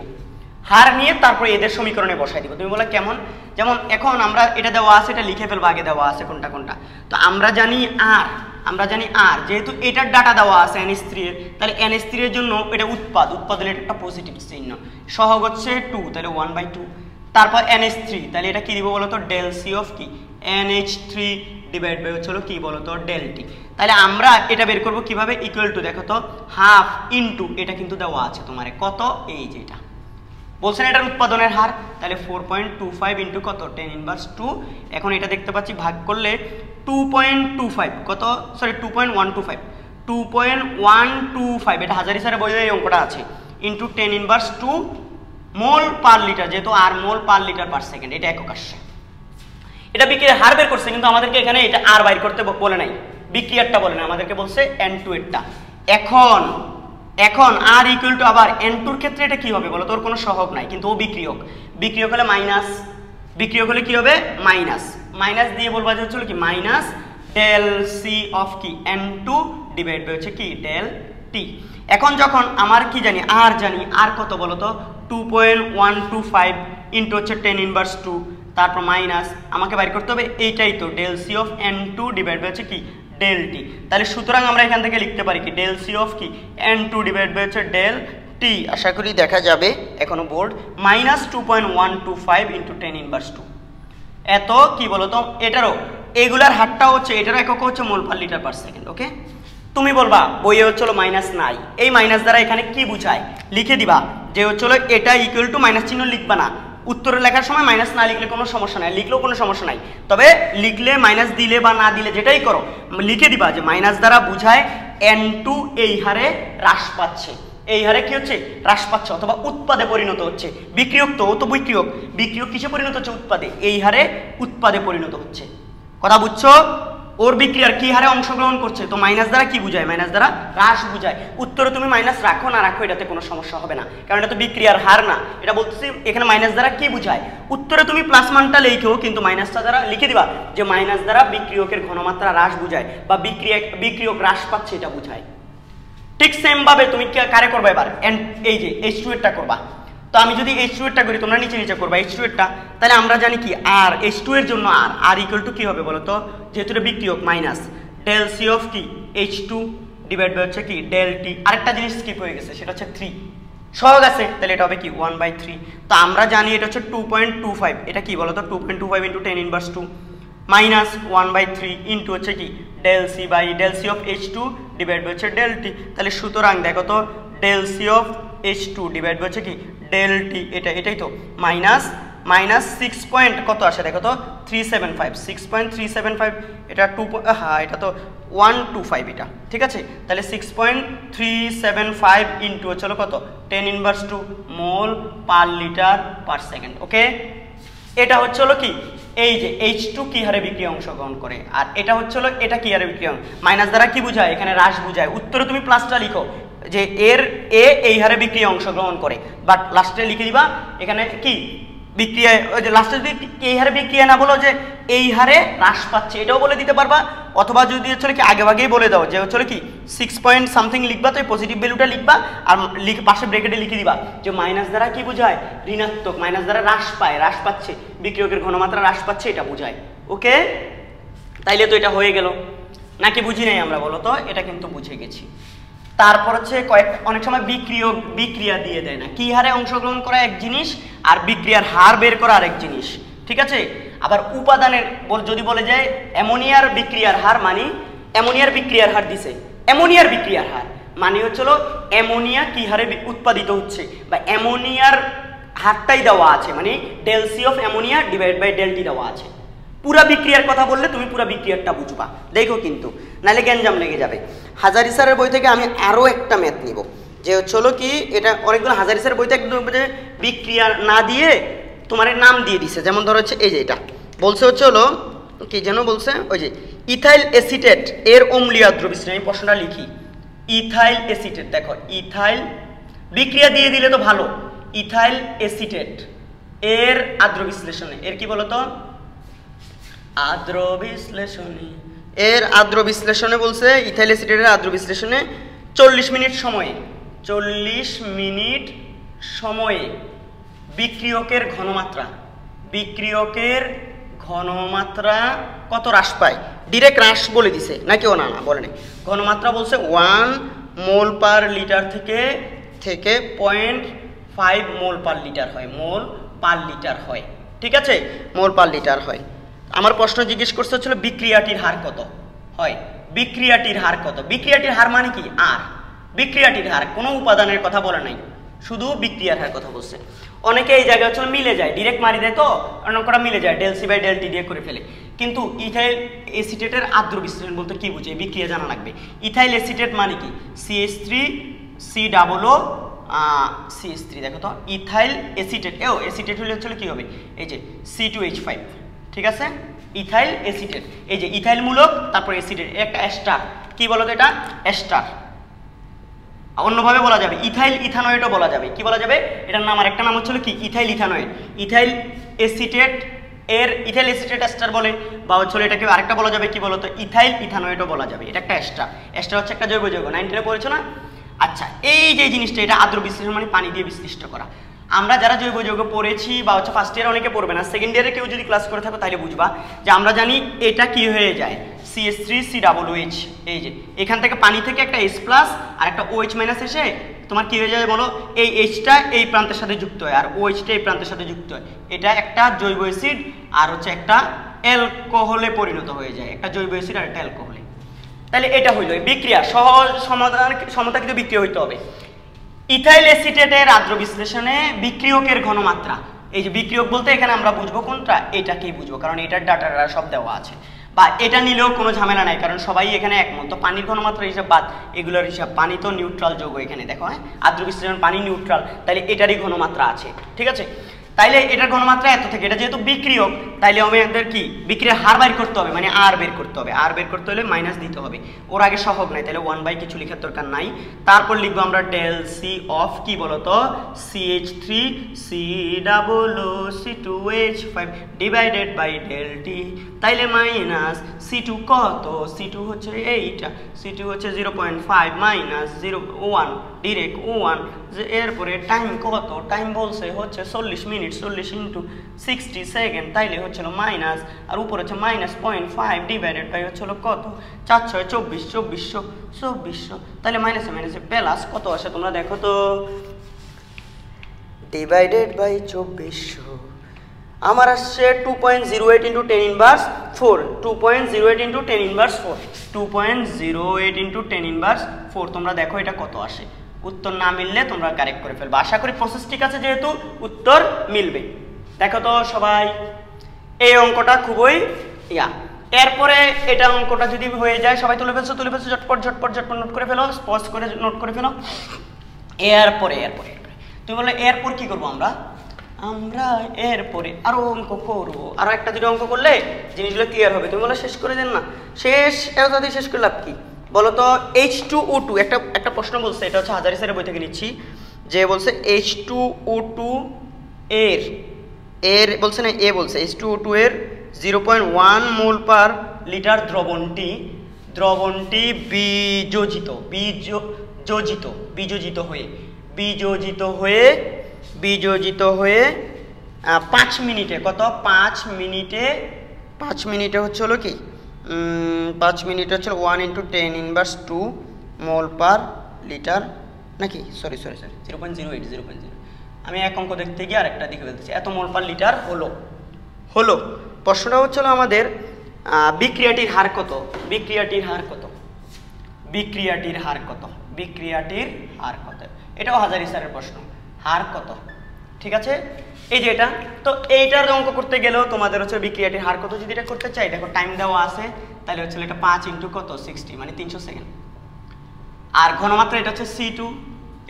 হার নিয়ে তারপরে এদের সমীকরণে বসাই দিব। তুমি বলো কেমন, যেমন এখন আমরা এটা দেওয়া আছে এটা লিখে ফেলবো আগে দেওয়া আছে কোনটা, তো আমরা জানি আর যেহেতু এটার ডাটা দেওয়া আছে NH3 এর, তাহলে NH3 এর জন্য এটা উৎপাদনের একটা পজিটিভ চিহ্ন, সহগ হচ্ছে 2 তাহলে 1/2, তারপর NH3 তাহলে এটা কি দিব বলতো ডেল সি অফ কি NH3 ডিভাইড বাই হচ্ছে কি বলতো ডেল টি। তাহলে আমরা এটা বের করব কিভাবে, ইকুয়াল টু দেখো তো হাফ ইনটু এটা কিন্তু দেওয়া আছে তোমার কত, এই যে এটা বলছেন এটার উৎপাদনের হার, তাহলে 4.25 ইনটু কত 10 ইনভার্স 2। এখন এটা দেখতে পাচ্ছি ভাগ করলে 2.25 কত সরি 2.125 এটা হাজারি স্যারের বইয়ে এই অঙ্কটা আছে, ইনটু 10 ইনভার্স 2 মোল পার লিটার, যেহেতু আর মোল পার লিটার পার সেকেন্ড এটা একক আসছে। এটা বিক্রিয়ার হার বের করছে কিন্তু আমাদেরকে এখানে এটা আর বাইর করতে বলে নাই, বিক্রিয়ারটা বলে না, আমাদেরকে বলছে N2 এরটা। এখন এখন আর ইকুয়াল টু আবার N2 এর ক্ষেত্রে এটা কি হবে বলো তো, ওর কোনো সহগ নাই কিন্তু ও বিক্রিয়ক, বিক্রিয়ক হলে মাইনাস, বিক্রিয়ক হলে কি হবে মাইনাস, মাইনাস দিয়ে বলবা যে হচ্ছে কি মাইনাস ডেল সি অফ কি N2 ডিভাইড বাই হচ্ছে কি ডেল টি। এখন যখন আমার কি জানি আর জানি, আর কত বলো তো 2.125 ইন্টু হচ্ছে 10⁻², তারপর মাইনাস আমাকে বাইর করতে হবে এইটাই তো del C of N2 divide by হচ্ছে কি ডেল টি। তাহলে সুতরাং আমরা এখান থেকে লিখতে পারি কি ডেল সি অফ কি N2 ডিভাইড বাই হচ্ছে ডেল টি, আশা করি দেখা যাবে এখনো বোর্ড, মাইনাস 2.125 ইন্টু 10⁻²। এত কি বলতো এটারও এগুলার হারটাও হচ্ছে, এটারও একক হচ্ছে মোল পার লিটার পার সেকেন্ড। ওকে, তুমি বলবা বইয়ে হচ্ছিল মাইনাস নাই, এই মাইনাস দ্বারা এখানে কি বুঝায় লিখে দিবা যে হচ্ছিল এটা ইকুয়াল টু মাইনাস চিহ্ন লিখবা না, উত্তরে লেখার সময় মাইনাস না লিখলে কোনো সমস্যা নাই, লিখলেও কোনো সমস্যা নাই, তবে লিখলে মাইনাস দিলে বা না দিলে যেটাই করো লিখে দিবা যে মাইনাস দ্বারা বুঝায় N2 এই হারে হ্রাস পাচ্ছে, এই হারে কি হচ্ছে হ্রাস পাচ্ছে অথবা উৎপাদে পরিণত হচ্ছে। বিক্রিয়ক তো ও তো বিক্রিয়ক, বিক্রিয়ক কিসে পরিণত হচ্ছে উৎপাদে, এই হারে উৎপাদে পরিণত হচ্ছে। কথা বুঝছো? ওর বিক্রিয়ার কি হারে অংশগ্রহণ করছে, তো মাইনাস দ্বারা কি বুঝায়, মাইনাস দ্বারা হ্রাস বুঝায়। উত্তরে তুমি মাইনাস রাখো না রাখো এটাতে কোনো সমস্যা হবে না, কারণ এটা তো বিক্রিয়ার হার না, এটা বলতেছি এখানে মাইনাস দ্বারা কি বুঝায়। উত্তরে তুমি প্লাস মানটা লিখো কিন্তু মাইনাসটা দ্বারা লিখে দিবা যে মাইনাস দ্বারা বিক্রিয়কের ঘনমাত্রা হ্রাস বুঝায় বা বিক্রিয়ক হ্রাস পাচ্ছে এটা বুঝায়। ঠিক সেম ভাবে তুমি কারে করবা এবার, এই যে H2 এরটা করবা, তো আমি যদি H2 এরটা করি তোমরা নিচে নিচে করবা H2 এরটা, তাহলে আমরা জানি কি আর H2 এর জন্য আর ইকুয়াল টু কি হবে বলো তো, যেহেতু এটা বিক্রিয়ক মাইনাস ডেল সি অফ কি H2 ডিভাইড বাই হচ্ছে কি ডেল টি। আরেকটা জিনিস স্কিপ হয়ে গেছে সেটা হচ্ছে 3 সহগ আছে, তাহলে এটা হবে কি 1/3। তো আমরা জানি এটা হচ্ছে 2.25, এটা কি বলো তো 2.25 ইন্টু 10⁻² মাইনাস 1/3 ইন্টু হচ্ছে কি del C by del C of H2 divide by হচ্ছে ডেল টি। তাহলে সুতরাং দেখো তো del C of H2 divide by হচ্ছে কি ডেল টি, এটাই তো মাইনাস মাইনাস 6 পয়েন্ট কত আসে দেখো তো 375, 6.375, এটা 2 হ্যাঁ এটা তো 125 এটা ঠিক আছে। তাহলে 6.375 ইন্টু হচ্ছে কত 10⁻² মোল পার লিটার পার সেকেন্ড। ওকে, এটা হচ্ছে কি এই যে H2 কি হারে বিক্রিয়া অংশগ্রহণ করে, আর এটা হচ্ছে এটা কি হারে বিক্রিয়া, মাইনাস দ্বারা কি বুঝায় এখানে হ্রাস বুঝায়। উত্তরে তুমি প্লাসটা লিখো যে এর এই হারে বিক্রিয়া অংশগ্রহণ করে, বাট লাস্টে লিখে দিবা এখানে কি বিক্রিয়া, ওই যে লাস্টে যদি এই হারে বিক্রিয়া না বলো যে এই হারে হ্রাস পাচ্ছে এটাও বলে দিতে পারবা, অথবা যদি হচ্ছে কি আগে আগেই বলে দাও যে হচ্ছে কি 6 পয়েন্ট সামথিং লিখবা, তো এই পজিটিভ ভ্যালুটা লিখবা আর পাশে ব্র্যাকেটে লিখে দিবা যে মাইনাস দ্বারা কি বোঝায় ঋণাত্মক, মাইনাস দ্বারা হ্রাস পায়, হ্রাস পাচ্ছে বিক্রিয়কের ঘনমাত্রা হ্রাস পাচ্ছে এটা বোঝায়। ওকে, তাইলে তো এটা হয়ে গেল নাকি বুঝি নাই আমরা বলো তো, এটা কিন্তু বুঝে গেছি। তারপর হচ্ছে অনেক সময় বিক্রিয়া দিয়ে দেয় না, কি হারে অংশগ্রহণ করা এক জিনিস আর বিক্রিয়ার হার বের করা আরেক জিনিস, ঠিক আছে। আবার উপাদানের যদি বলে যায় অ্যামোনিয়ার বিক্রিয়ার হার, মানে অ্যামোনিয়ার বিক্রিয়ার হার দিছে, অ্যামোনিয়ার বিক্রিয়ার হার মানে হচ্ছিল অ্যামোনিয়া কি হারে উৎপাদিত হচ্ছে বা অ্যামোনিয়ার হারটাই দেওয়া আছে, মানে del C of ammonia divide by del T দেওয়া আছে। পুরা বিক্রিয়ার কথা বললে তুমি পুরা বিক্রিয়ারটা বুঝবা, দেখো কিন্তু নাহলে গ্যাঞ্জাম লেগে যাবে। হাজারি স্যারের বই থেকে আমি আরও একটা ম্যাথ নিব, যে হচ্ছিল কি এটা অনেকগুলো হাজারি স্যারের বইতে একদম বিক্রিয়া না দিয়ে তোমার নাম দিয়ে দিছে, যেমন ধরো হচ্ছে এই যে এটা বলছে হচ্ছে কি যেন বলছে, ওই যে ইথাইল এসিটেট এর অম্লীয় আদ্র বিশ্লেষণ, আমি প্রশ্নটা লিখি ইথাইল এসিটেট, দেখো ইথাইল বিক্রিয়া দিয়ে দিলে তো ভালো, ইথাইল এসিটেট এর আদ্র বিশ্লেষণে, এর কি বলতো আদ্র বিশ্লেষণে, এর আদ্র বিশ্লেষণে বলছে ইথাইল এসিটেটের আদ্র বিশ্লেষণে 40 মিনিট সময়ে, 40 মিনিট সময়ে বিক্রিয়কের ঘনমাত্রা কত হ্রাস পায়, ডিরেক্ট হ্রাস বলে দিছে নাকি ও না বলে নাই, ঘনমাত্রা বলছে 1 মোল পার লিটার থেকে 0.5 মোল পার লিটার হয়, মোল পার লিটার হয়, ঠিক আছে, মোল পার লিটার হয়। আমার প্রশ্ন জিজ্ঞেস করতে হচ্ছিল বিক্রিয়াটির হার কত হয়, বিক্রিয়াটির হার কত, বিক্রিয়াটির হার মানে কি আর বিক্রিয়াটির হার, কোনো উপাদানের কথা বলে নাই, শুধু বিক্রিয়ার হার কথা বলছে। অনেকে এই জায়গায় হচ্ছে মিলে যায়, ডিরেক্ট মারি দেয় তো অনেকটা মিলে যায় del C by del T দিয়ে করে ফেলে, কিন্তু ইথাইল এসিটেটের আদ্র বিশ্লেষণ বলতে কি বুঝে বিক্রিয়া জানা লাগবে। ইথাইল এসিটেট মানে কি CH3COO CH3, দেখো তো ইথাইল এসিটেট, এসিটেট হলে হচ্ছে কি হবে এই যে C2H5, ঠিক আছে। ইথাইল এসিটেট, এই যে ইথাইল মূলক তারপর এসিটেট, একটা এস্টার, কি বলো তো এটা এস্টার, অন্যভাবে বলা যাবে ইথাইল ইথানয়েডও বলা যাবে, কি বলা যাবে এটার নাম, আর একটা নাম হচ্ছে কি ইথাইল ইথানয়েড, ইথাইল এসিটেট এর ইথাইল এসিটেট এস্টার বলে, বা হচ্ছে এটাকে আরেকটা বলা যাবে কি বলতো ইথাইল ইথানয়েডও বলা যাবে, এটা একটা এস্টার, এস্টার হচ্ছে একটা জৈব যৌগ, 9 পড়েছো না। আচ্ছা এই যে জিনিসটা এটা আদ্র বিশ্লেষণ মানে পানি দিয়ে বিশ্লিষ্ট করা, আমরা যারা জৈব যৌগ পড়েছি বা হচ্ছে ফার্স্ট ইয়ারে অনেকে পড়বে না, সেকেন্ড ইয়ারে কেউ যদি ক্লাস করে থাকো তাহলে বুঝবা যে আমরা জানি এটা কি হয়ে যায় CH3COOH, এই যে এখান থেকে পানি থেকে একটা H প্লাস আর একটা OH মাইনাস এসে তোমার কি হয়ে যায় বলো, এই Hটা এই প্রান্তের সাথে যুক্ত হয় আর OHটা এই প্রান্তের সাথে যুক্ত হয়, এটা একটা জৈব অ্যাসিড আর হচ্ছে একটা অ্যালকোহলে পরিণত হয়ে যায়, একটা জৈব অ্যাসিড আর একটা অ্যালকোহলে। তাহলে এটা হইল বিক্রিয়া, সহজ সমাধান সমতাকৃত বিক্রিয়া হইতে হবে। ইথাইল এসিটেটের আদ্র বিশ্লেষণে বিক্রিয়কের ঘনমাত্রা, এই যে বিক্রিয়ক বলতে এখানে আমরা বুঝবো কোনটা, এটাকেই বুঝবো কারণ এটার ডাটাটা সব দেওয়া আছে, বা এটা নিলেও কোনো ঝামেলা নাই কারণ সবাই এখানে একমত। তো পানির ঘনমাত্রা হিসাব বাদ, এগুলোর হিসাব, পানি তো নিউট্রাল যৌগ, এখানে দেখো হ্যাঁ আদ্র বিশ্লেষণ পানি নিউট্রাল, তাহলে এটারই ঘনমাত্রা আছে, ঠিক আছে। তাইলে এটার ঘনমাত্রা এত থেকে, এটা যেহেতু বিক্রিয়ক তাইলে আমাদের কি বিক্রিয়ার হার বের করতে হবে, মানে আর বের করতে হবে, আর বের করতে হলে মাইনাস দিতে হবে, ওর আগে সহগ নাই তাহলে 1 কিছু লেখার দরকার নাই, তারপর লিখবো আমরা ডেল সি অফ কি বলতো CH3COOC2H5 ডিভাইডেড বাই ডেল টি, তাইলে মাইনাস C2 কত, C2 হচ্ছে এইটা, C2 হচ্ছে 0.5 মাইনাস 0.1 ডিরেক্ট 1, যে এরপরে টাইম কত, টাইম বলছে হচ্ছে 40 মিনিট, 40 ইন্টু 60 সেকেন্ড, তাইলে হচ্ছিল মাইনাস, আর উপর হচ্ছে মাইনাস 0.5 ডিভাইডেড বাই হচ্ছিল কত 4 6 24 2400, তাহলে মাইনাসে মাইনাসে প্লাস কত আসে তোমরা দেখো তো, ডিভাইডেড বাই 2400 আমার আসছে 2.08 into 10 inverse 4, 2.08 into 10 inverse 4, 2.08 into 10 inverse 4, তোমরা দেখো এটা কত আসে, উত্তর না মিললে তোমরা কারেক্ট করে ফেলবে, আশা করি প্রসেস ঠিক আছে যেহেতু উত্তর মিলবে। দেখো তো সবাই এই অঙ্কটা খুবই এরপরে এটা অঙ্কটা যদি হয়ে যায় সবাই তুলে ফেলছো ঝটপট ঝটপট ঝটপট নোট করে ফেলো, পজ করে নোট করে ফেলো। এরপরে তুমি বললে এরপর কি করবো আমরা এরপরে আরো অঙ্ক করবো, আরো একটা দুটো অঙ্ক করলে জিনিসগুলো ক্লিয়ার হবে। তুমি বলে শেষ করে দেন না, শেষ এত শেষ করে লাভ কি বলো তো। H2O2 একটা প্রশ্ন বলছে, এটা হচ্ছে হাজারি স্যারের বই থেকে নিচ্ছি, যে বলছে H2O2 এর বলছে না, বলছে H2O2 এর 0.1 মোল পার লিটার দ্রবণটি বিযোজিত হয়ে 5 মিনিটে কত 5 মিনিটে হচ্ছে হলো কি 5 মিনিটে হচ্ছে 1 × 10 ইনভার্স 2 মোল পার লিটার নাকি, সরি 0.08 আমি এক অঙ্ক দেখতে গিয়ে আরেকটা দিকে বলতেছি, এত মোল পার লিটার হলো। প্রশ্নটা হচ্ছিল আমাদের বিক্রিয়াটির হার কত, বিক্রিয়াটির হার কত, এটাও হাজারি স্যারের প্রশ্ন, হার কত, ঠিক আছে। এই যে এটা তো এইটার অঙ্ক করতে গেলেও তোমাদের হচ্ছে বিক্রিয়াটির হার কত যদি এটা করতে চাই, দেখো টাইম দেওয়া আছে, তাহলে হচ্ছে এটা 5 × কত 60 মানে 300 সেকেন্ড, আর ঘনমাত্রা এটা হচ্ছে C2,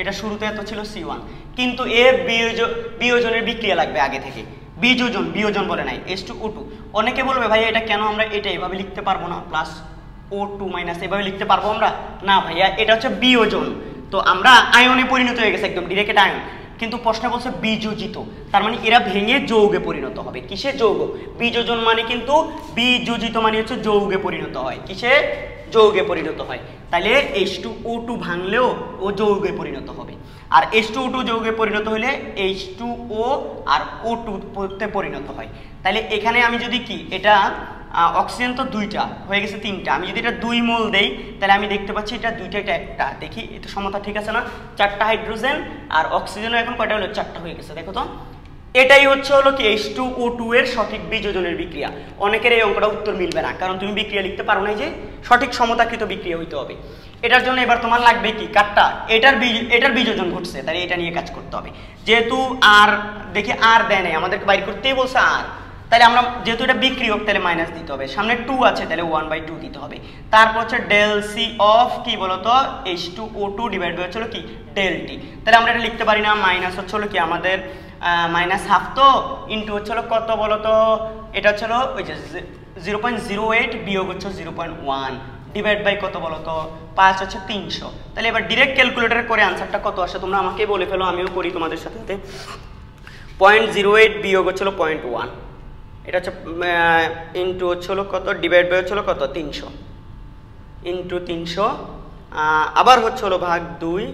এটা শুরুতে এত ছিল C1, কিন্তু এর বিয়োজনের বিক্রিয়া লাগবে আগে থেকে, বিয়োজন বলে নাই H2O2। অনেকে বলবে ভাই এটা কেন আমরা এটা এভাবে লিখতে পারবো না, প্লাস O2 মাইনাস এভাবে লিখতে পারবো আমরা, না ভাইয়া এটা হচ্ছে বিয়োজন, তো আমরা আয়নে পরিণত হয়ে গেছে একদম ডিরেক্ট আয়ন, কিন্তু প্রশ্ন বলছে বিযোজিত, তার মানে এরা ভেঙে যৌগে পরিণত হবে, কিসে যৌগ, বিযোজন মানে কিন্তু বিযোজিত মানে হচ্ছে যৌগে পরিণত হয়, কিসে যৌগে পরিণত হয়, তাহলে H2O2 ভাঙলেও ও যৌগে পরিণত হবে, আর H2O2 যৌগে পরিণত হলে H2O আর O2 তে পরিণত হয়। তাহলে এখানে আমি যদি কি এটা অক্সিজেন তো 2টা হয়ে গেছে 3টা, আমি যদি এটা 2 মোল দেই তাহলে আমি দেখতে পাচ্ছি এটা 2টা এটা একটা, দেখি এটা সমতা ঠিক আছে না, 4টা হাইড্রোজেন আর অক্সিজেনও এখন কয়টা হলো 4টা হয়ে গেছে, দেখো তো এটাই হচ্ছে হলো কি H2O2 এর সঠিক বিযোজনের বিক্রিয়া। অনেকের এই অঙ্কটা উত্তর মিলবে না কারণ তুমি বিক্রিয়া লিখতে পারো না, যে সঠিক সমতাকৃত বিক্রিয়া হইতে হবে। এটার জন্য এবার তোমার লাগবে কি কাটটা, এটার বিযোজন ঘটছে, তাই এটা নিয়ে কাজ করতে হবে। যেহেতু আর দেখি আর দেয় নাই, আমাদেরকে বাইর করতেই বলছে আর, তাহলে আমরা যেহেতু এটা বিক্রিয়ক তাহলে মাইনাস দিতে হবে, সামনে 2 আছে তাহলে 1/2 দিতে হবে, তারপর হচ্ছে ডেল সি অফ কি বলতো H2O2 ডিভাইড বাই হচ্ছে কি ডেল টি, তাহলে আমরা এটা লিখতে পারি না, মাইনাস হচ্ছে কি আমাদের -1/2 তো ইন্টু হচ্ছে কত বলতো, এটা হচ্ছে ওই যে 0.08 বিয়োগ হচ্ছে 0.1 ডিভাইড বাই কত বলো তো 5 হচ্ছে 300। তাহলে এবার ডিরেক্ট ক্যালকুলেটরে করে আনসারটা কত আসে তোমরা আমাকে বলে ফেলো, আমিও করি তোমাদের সাথে সাথে। 0.08 বিয়োগ হচ্ছিল 0.1, এটা হচ্ছে ইন্টু হচ্ছিল কত, ডিভাইড বাই হচ্ছিল কত 300, ইন্টু 300 আবার হচ্ছে হলো ভাগ 2।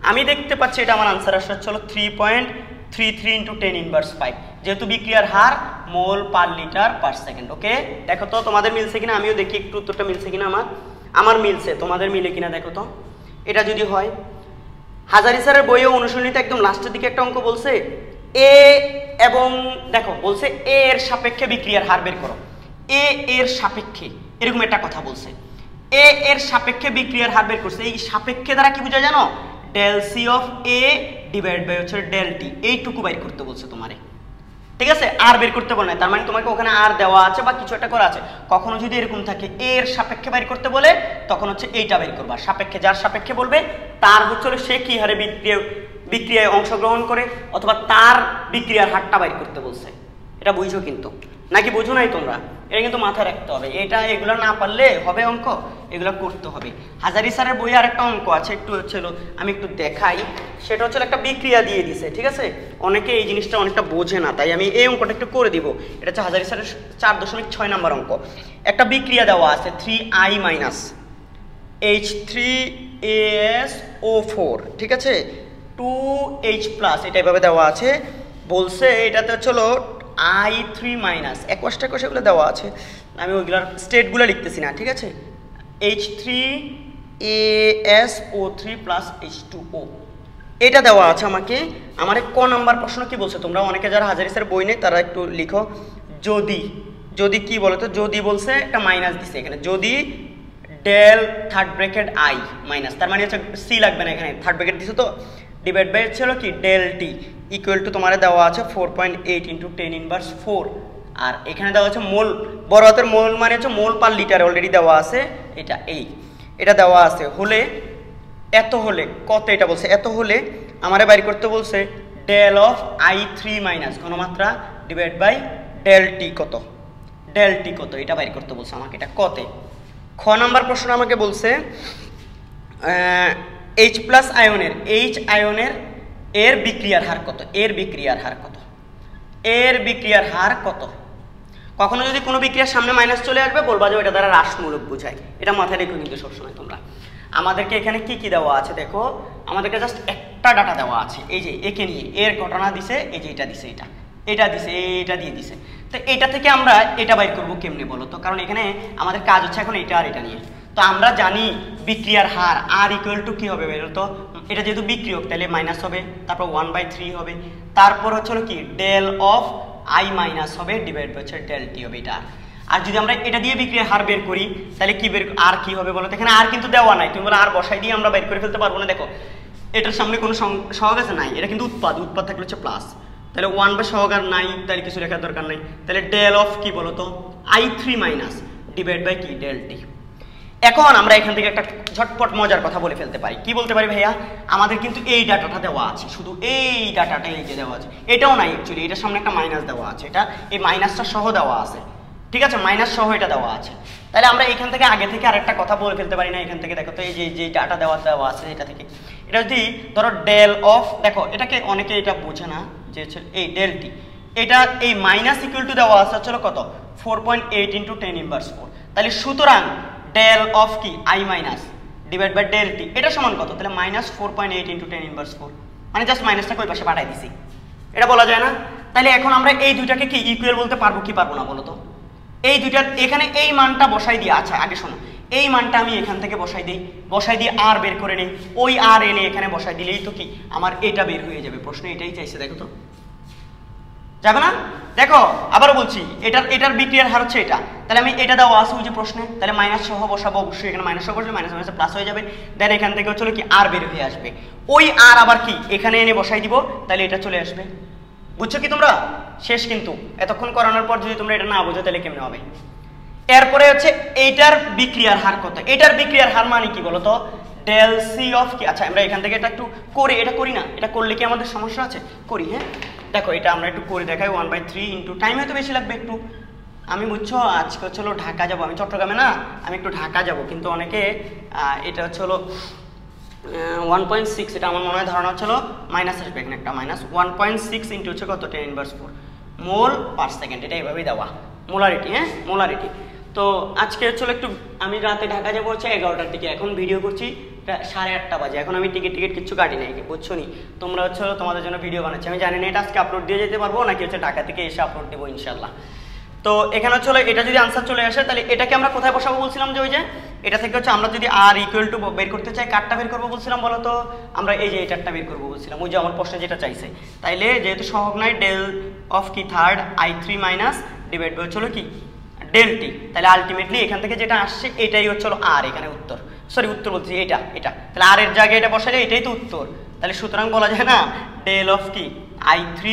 আমি দেখতে পাচ্ছি এটা আমার আনসার আসছে হচ্ছিল 3.33 ইন্টু 10 ইনভার্স 5, যেহেতু বিক্রিয়ার হার মোল পার লিটার পার সেকেন্ড। ওকে, দেখো তো তোমাদের মিলছে কিনা, আমিও দেখি একটু উত্তরটা মিলছে কিনা। আমার মিলছে, তোমাদের মিলে কিনা দেখো তো। এটা যদি হয়, হাজারি স্যারের বইয়ে অনুশীলনীতে একদম লাস্টের দিকে একটা অঙ্ক বলছে এ এবং দেখো বলছে এ এর সাপেক্ষে বিক্রিয়ার হার বের করো, এ এর সাপেক্ষে এরকম একটা কথা বলছে। এ এর সাপেক্ষে বিক্রিয়ার হার বের করছে, এই সাপেক্ষে দ্বারা কি বোঝায় জানো, del C of A divide by হচ্ছে ডেল টি, এইটুকু বাইর করতে বলছে তোমারে, ঠিক আছে। আর বের করতে বলে না, তার মানে তোমাকে ওখানে আর দেওয়া আছে বা কিছু একটা করা আছে। কখনো যদি এরকম থাকে এর সাপেক্ষে বাইর করতে বলে, তখন হচ্ছে এইটা বের করবা, সাপেক্ষে যার সাপেক্ষে বলবে তার হচ্ছে সে কি হারে বিক্রিয়ায় অংশগ্রহণ করে, অথবা তার বিক্রিয়ার হারটা বাইর করতে বলছে। এটা বুঝছো কিন্তু, নাকি বুঝো নাই তোমরা? এটা কিন্তু মাথায় রাখতে হবে, এটা এগুলো না পারলে হবে অঙ্ক, এগুলো করতে হবে। হাজারি স্যারের বইয়ে আর একটা অঙ্ক আছে, একটু হচ্ছিল আমি একটু দেখাই। সেটা হচ্ছে একটা বিক্রিয়া দিয়ে দিছে, ঠিক আছে। অনেকে এই জিনিসটা অনেকটা বোঝে না, তাই আমি এই অঙ্কটা একটু করে দিব। এটা হচ্ছে হাজারি স্যারের 4.6 নাম্বার অঙ্ক। একটা বিক্রিয়া দেওয়া আছে 3i মাইনাস H3AsO4, ঠিক আছে, 2H প্লাস, এটা এভাবে দেওয়া আছে। বলছে এটাতে হচ্ছিল I3 মাইনাস একশ এগুলো দেওয়া আছে, আমি ওইগুলোর স্টেটগুলো লিখতেছি না, ঠিক আছে। H3AsO3 প্লাস H2O, এটা দেওয়া আছে আমাকে। আমার ক নাম্বার প্রশ্ন কি বলছে, তোমরা অনেকে যারা হাজারি স্যার বই নেই তারা একটু লিখো। যদি কি বলো তো, যদি বলছে একটা মাইনাস দিছে এখানে, যদি del third bracket I minus, তার মানে হচ্ছে সি লাগবে না, এখানে থার্ড ব্র্যাকেট দিছে তো, ডিভাইড বাই ছিল কি ডেল টি ইকুয়াল টু তোমার দেওয়া আছে 4.8 ইন্টু 10 ইনভার্স 4, আর এখানে দেওয়া আছে মোল, বড় হাতের মোল মানে হচ্ছে মোল পার লিটার অলরেডি দেওয়া আছে, এটা দেওয়া আছে। হলে এত হলে কত, এটা বলছে এত হলে আমারে বাইর করতে বলছে ডেল অফ I3 মাইনাস ঘনমাত্রা ডিভাইড বাই ডেল টি কত, এটা বাইর করতে বলছে আমাকে। এটা কতে, খ নাম্বার প্রশ্ন আমাকে বলছে H প্লাস আয়নের এর বিক্রিয়ার হার কত, এর বিক্রিয়ার হার কত। কখনো যদি কোনো বিক্রিয়ার সামনে মাইনাস চলে আসবে বলবা যে ওটা দ্বারা হ্রাসমূলক বোঝায়, এটা মাথায় রেখো কিন্তু সবসময় তোমরা। আমাদেরকে এখানে কি কি দেওয়া আছে দেখো, আমাদেরকে জাস্ট একটা ডাটা দেওয়া আছে, এই যে একে নিয়ে এর ঘটনা দিছে, এই যে এটা দিছে, এটা দিছে, এটা দিয়ে দিছে। তো এটা থেকে আমরা এটা বাইর করবো কেমনে বলো তো, কারণ এখানে আমাদের কাজ হচ্ছে এখন এটা আর এটা নিয়ে। তো আমরা জানি বিক্রিয়ার হার আর ইকুয়াল টু কি হবে বলো তো, এটা যেহেতু বিক্রিয়ক তাহলে মাইনাস হবে, তারপর 1/3 হবে, তারপর হচ্ছে কি ডেল অফ আই মাইনাস হবে ডিভাইড হচ্ছে ডেল টি হবে এটা। আর যদি আমরা এটা দিয়ে বিক্রিয়ার হার বের করি তাহলে কি আর কি হবে বলো তো, এখানে আর কিন্তু দেওয়া নাই, তুমি বলো আর বসাই দিয়ে আমরা বের করে ফেলতে পারবো না। দেখো এটার সামনে কোনো সহগ আছে নাই, এটা কিন্তু উৎপাদ থাকলে হচ্ছে প্লাস, তাহলে 1 বা সহগ আর নাই, তাহলে কিছু লেখার দরকার নাই। তাহলে ডেল অফ কি বলো তো I3 মাইনাস ডিভাইড বাই কি ডেল টি। এখন আমরা এখান থেকে একটা ঝটপট মজার কথা বলে ফেলতে পারি, কি বলতে পারি ভাইয়া, আমাদের কিন্তু এই ডাটাটা দেওয়া আছে, শুধু এই ডাটাটা এই যে দেওয়া আছে, এটাও নাই অ্যাকচুয়ালি, এটার সামনে একটা মাইনাস দেওয়া আছে, এটা এই মাইনাসটা সহ দেওয়া আছে, ঠিক আছে, মাইনাস সহ এটা দেওয়া আছে। তাহলে আমরা এখান থেকে আগে থেকে আরেকটা কথা বলে ফেলতে পারি না, এখান থেকে দেখো তো এই যে ডাটা দেওয়া আছে এটা থেকে, এটা যদি ধরো ডেল অফ, দেখো এটাকে অনেকে এটা বোঝে না যে হচ্ছে এই ডেল টি, এটা এই মাইনাস ইকুয়াল টু দেওয়া আছে হচ্ছে কত 4.8 ইন্টু 10 ইনভার্স 4, তাহলে সুতরাং ডেল অফ কি I minus divide by del T, এটা সমান কত, তাহলে মাইনাস 4.8 ইন্টু 10 ইনভার্স 4, মানে জাস্ট মাইনাসটাকে ওই পাশে পাঠাই দিছি, এটা বলা যায় না। তাহলে এখন আমরা এই দুইটাকে কি ইকুয়াল বলতে পারবো কি পারবো না বলো তো, এই দুইটার এখানে এই মানটা বসাই দিই। আচ্ছা আগে শোনো, এই মানটা আমি এখান থেকে বসাই দিয়ে আর বের করে নিই, ওই আর এনে এখানে বসাই দিলেই তো কি আমার এটা বের হয়ে যাবে। প্রশ্ন এটাই চাইছে, দেখো তো যাবে না। দেখো আবারও বলছি, এটার বিক্রিয়ার হার হচ্ছে এটা, তাহলে আমি এটা দেওয়া আছে ওই যে প্রশ্নে, তাহলে মাইনাস সহ বসাবো, অবশ্যই এখানে মাইনাস সহ বসবে, মাইনাস মাইনাস প্লাস হয়ে যাবে, দেন এখান থেকে হচ্ছে কি আর বের হয়ে আসবে, ওই আর আবার কি এখানে এনে বসাই দিব, তাহলে এটা চলে আসবে। বুঝছো কি তোমরা? শেষ কিন্তু, এতক্ষণ করানোর পর যদি তোমরা এটা না বুঝো তাহলে কেমনে হবে। এরপরে হচ্ছে এইটার বিক্রিয়ার হার কত, এটার বিক্রিয়ার হার মানে কি বলতো ডেল সি অফ কি। আচ্ছা আমরা এখান থেকে এটা একটু করে, এটা করি না, এটা করলে কি আমাদের সমস্যা আছে, করি হ্যাঁ। দেখো এটা আমরা একটু করে দেখাই, 1/3 ইন্টু টাইম হয়তো বেশি লাগবে একটু, আমি বুঝছো আজকে হচ্ছে হলো ঢাকা যাব, আমি চট্টগ্রামে না, আমি একটু ঢাকা যাব, কিন্তু অনেকে এটা হচ্ছে হলো 1.6, এটা আমার মনে হয় ধারণা হচ্ছিল মাইনাস আসবে এখানে একটা মাইনাস 1.6 ইন্টু হচ্ছে কত 10⁻⁴ মোল পার সেকেন্ড, এটা এইভাবেই দেওয়া মোলারিটি। হ্যাঁ মোলারিটি। তো আজকে হচ্ছিল একটু আমি রাতে ঢাকা যাবো হচ্ছে 11টার দিকে, এখন ভিডিও করছি 8:30 বাজে, এখন আমি টিকিট কিছু কাটি নাই, বুঝছো নি? তোমরা হচ্ছে তোমাদের জন্য ভিডিও বানাচ্ছি, আমি জানি না এটা আজকে আপলোড দিয়ে যেতে পারবো নাকি হচ্ছে ঢাকা থেকে এসে আপলোড দেবো ইনশাল্লাহ। তো এখানে হচ্ছে এটা যদি আনসার চলে আসে তাহলে এটাকে আমরা কোথায় বসাবো বলছিলাম, যে ওই যে এটা থেকে হচ্ছে আমরা যদি আর ইকুয়াল টু বের করতে চাই, কারটা বের করবো বলছিলাম বলো তো? আমরা এই যে এটারটা বের করবো বলছিলাম, ওই যে আমার প্রশ্নে যেটা চাইছে। তাইলে যেহেতু সহগ নাই, ডেল অফ কি third I3 minus divide by হচ্ছিল কি ডেল টি, তাহলে আলটিমেটলি এখান থেকে যেটা আসছে এটাই হচ্ছিল আর, এখানে উত্তর, সরি উত্তর বলছি এটা, তাহলে আর এর জায়গায় এটা বসালে এটাই তো উত্তর। তাহলে সুতরাং বলা যায় না ডেল অফ কি I3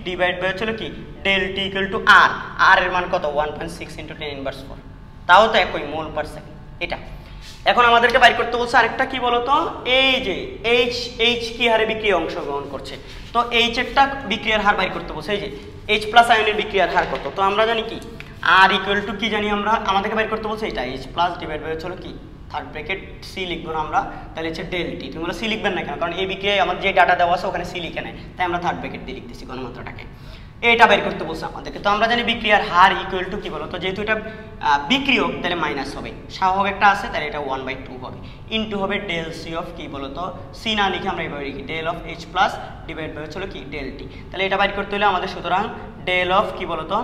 ডিভাইড বাই হচ্ছিল কি ডেল টি ইকুয়াল টু আর, আর এর মান কত 1.6 ইন্টু 10⁻⁴, তাও তো একই মোল পার সেকেন্ড এটা। এখন আমাদেরকে বাইর করতে বলছে আরেকটা কি বলতো, এই যে এইচ কি হারে বিক্রিয়া অংশগ্রহণ করছে, তো এইচ এরটা বিক্রিয়ার হার বাইর করতে বলছে, এই যে H প্লাস আয়নের বিক্রিয়ার হার কত, তো আমরা জানি কি আর ইকুয়াল টু কি জানি আমরা, আমাদেরকে বাইর করতে বলছে এটা H প্লাস ডিভাইড বাই হচ্ছিল কি থার্ড ব্র্যাকেট সি লিখবো না আমরা, তাহলে হচ্ছে ডেল টি। তুমি বলো সি লিখবেন না কেন, কারণ এই বিক্রিয়ায় আমার যে ডাটা দেওয়া আছে ওখানে সি লিখে নেয়, তাই আমরা থার্ড ব্র্যাকেট দিয়ে লিখতেছি ঘনমাত্রাটাকে, এটা বের করতে বলছে আমাদেরকে। তো আমরা জানি বিক্রিয়ার হার ইকুয়াল টু কি বলো তো, যেহেতু এটা বিক্রিয়ক তাহলে মাইনাস হবে, স্বাভাবিক একটা আছে তাহলে এটা 1/2 হবে, ইন্টু হবে ডেল সি অফ কি বলো তো, সি না লিখে আমরা এভাবে লিখি del of H plus divide by হচ্ছিল কি ডেল টি। তাহলে এটা বাইর করতে হলে আমাদের সুতরাং ডেল অফ কি বলো তো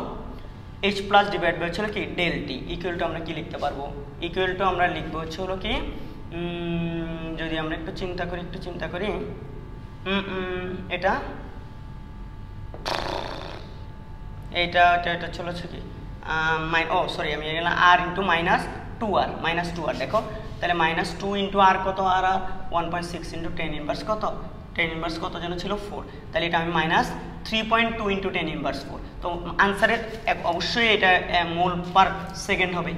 H প্লাস ডিভাইড বাই হচ্ছিল কি ডেল টি ইকুয়াল টু আমরা কি লিখতে পারবো, ইকুয়াল টু আমরা লিখবো হচ্ছে হলো কি, যদি আমরা একটু চিন্তা করি এটা এইটা এটা চলে হচ্ছে কি সরি আমি গেলাম আর ইন্টু -2r দেখো, তাহলে -2 ইন্টু আর কত, আর 1.6 ইন্টু 10⁻⁴ কত, 10⁻⁴ কত যেন ছিল 4, তাহলে এটা আমি -3.2 ইন্টু 10⁻⁴, তো আনসারের অবশ্যই এটা মোল পার সেকেন্ড হবে।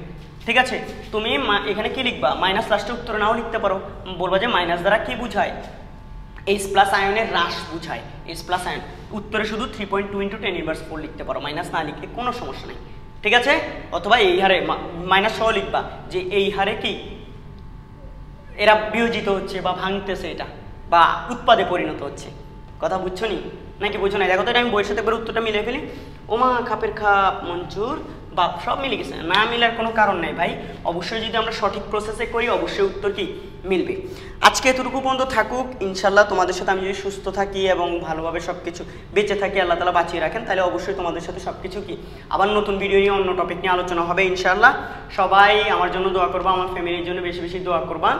ঠিক আছে, তুমি এখানে কি লিখবা, মাইনাস লাস্টে উত্তর নাও লিখতে পারো, বলবা যে মাইনাস দ্বারা কি বুঝায়, H প্লাস আয়নের হ্রাস বুঝায়, H প্লাস আয়ন, উত্তরে শুধু 3.2 ইন্টু 10⁻⁴ লিখতে পারো, মাইনাস না লিখতে কোনো সমস্যা নেই। ঠিক আছে, অথবা এই হারে মাইনাস সহ লিখবা যে এই হারে কি এরা বিয়োজিত হচ্ছে বা ভাঙতেছে, এটা বা উৎপাদে পরিণত হচ্ছে, কথা বুঝছো নি নাকি বুঝছো না? দেখো তো এটা আমি বইয়ের সাথে উত্তরটা মিলে ফেলি, ওমা খাপের খাপ মঞ্জুর বাপ সব মিলে গেছে, না মিলার কোনো কারণ নেই ভাই, অবশ্যই যদি আমরা সঠিক প্রসেসে করি অবশ্যই উত্তর কি মিলবে। আজকে এতটুকু পর্যন্ত থাকুক, ইনশাল্লাহ তোমাদের সাথে আমি যদি সুস্থ থাকি এবং ভালোভাবে সব কিছু বেঁচে থাকি, আল্লাহ তাআলা বাঁচিয়ে রাখেন, তাহলে অবশ্যই তোমাদের সাথে সব কিছু কি আবার নতুন ভিডিও নিয়ে অন্য টপিক নিয়ে আলোচনা হবে ইনশাল্লাহ। সবাই আমার জন্য দোয়া করবা, আমার ফ্যামিলির জন্য বেশি বেশি দোয়া করবা,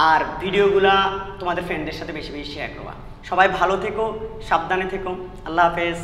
আর ভিডিওগুলা তোমাদের ফ্রেন্ডদের সাথে বেশি বেশি শেয়ার করবা। সবাই ভালো থেকো, সাবধানে থেকো, আল্লাহ হাফেজ।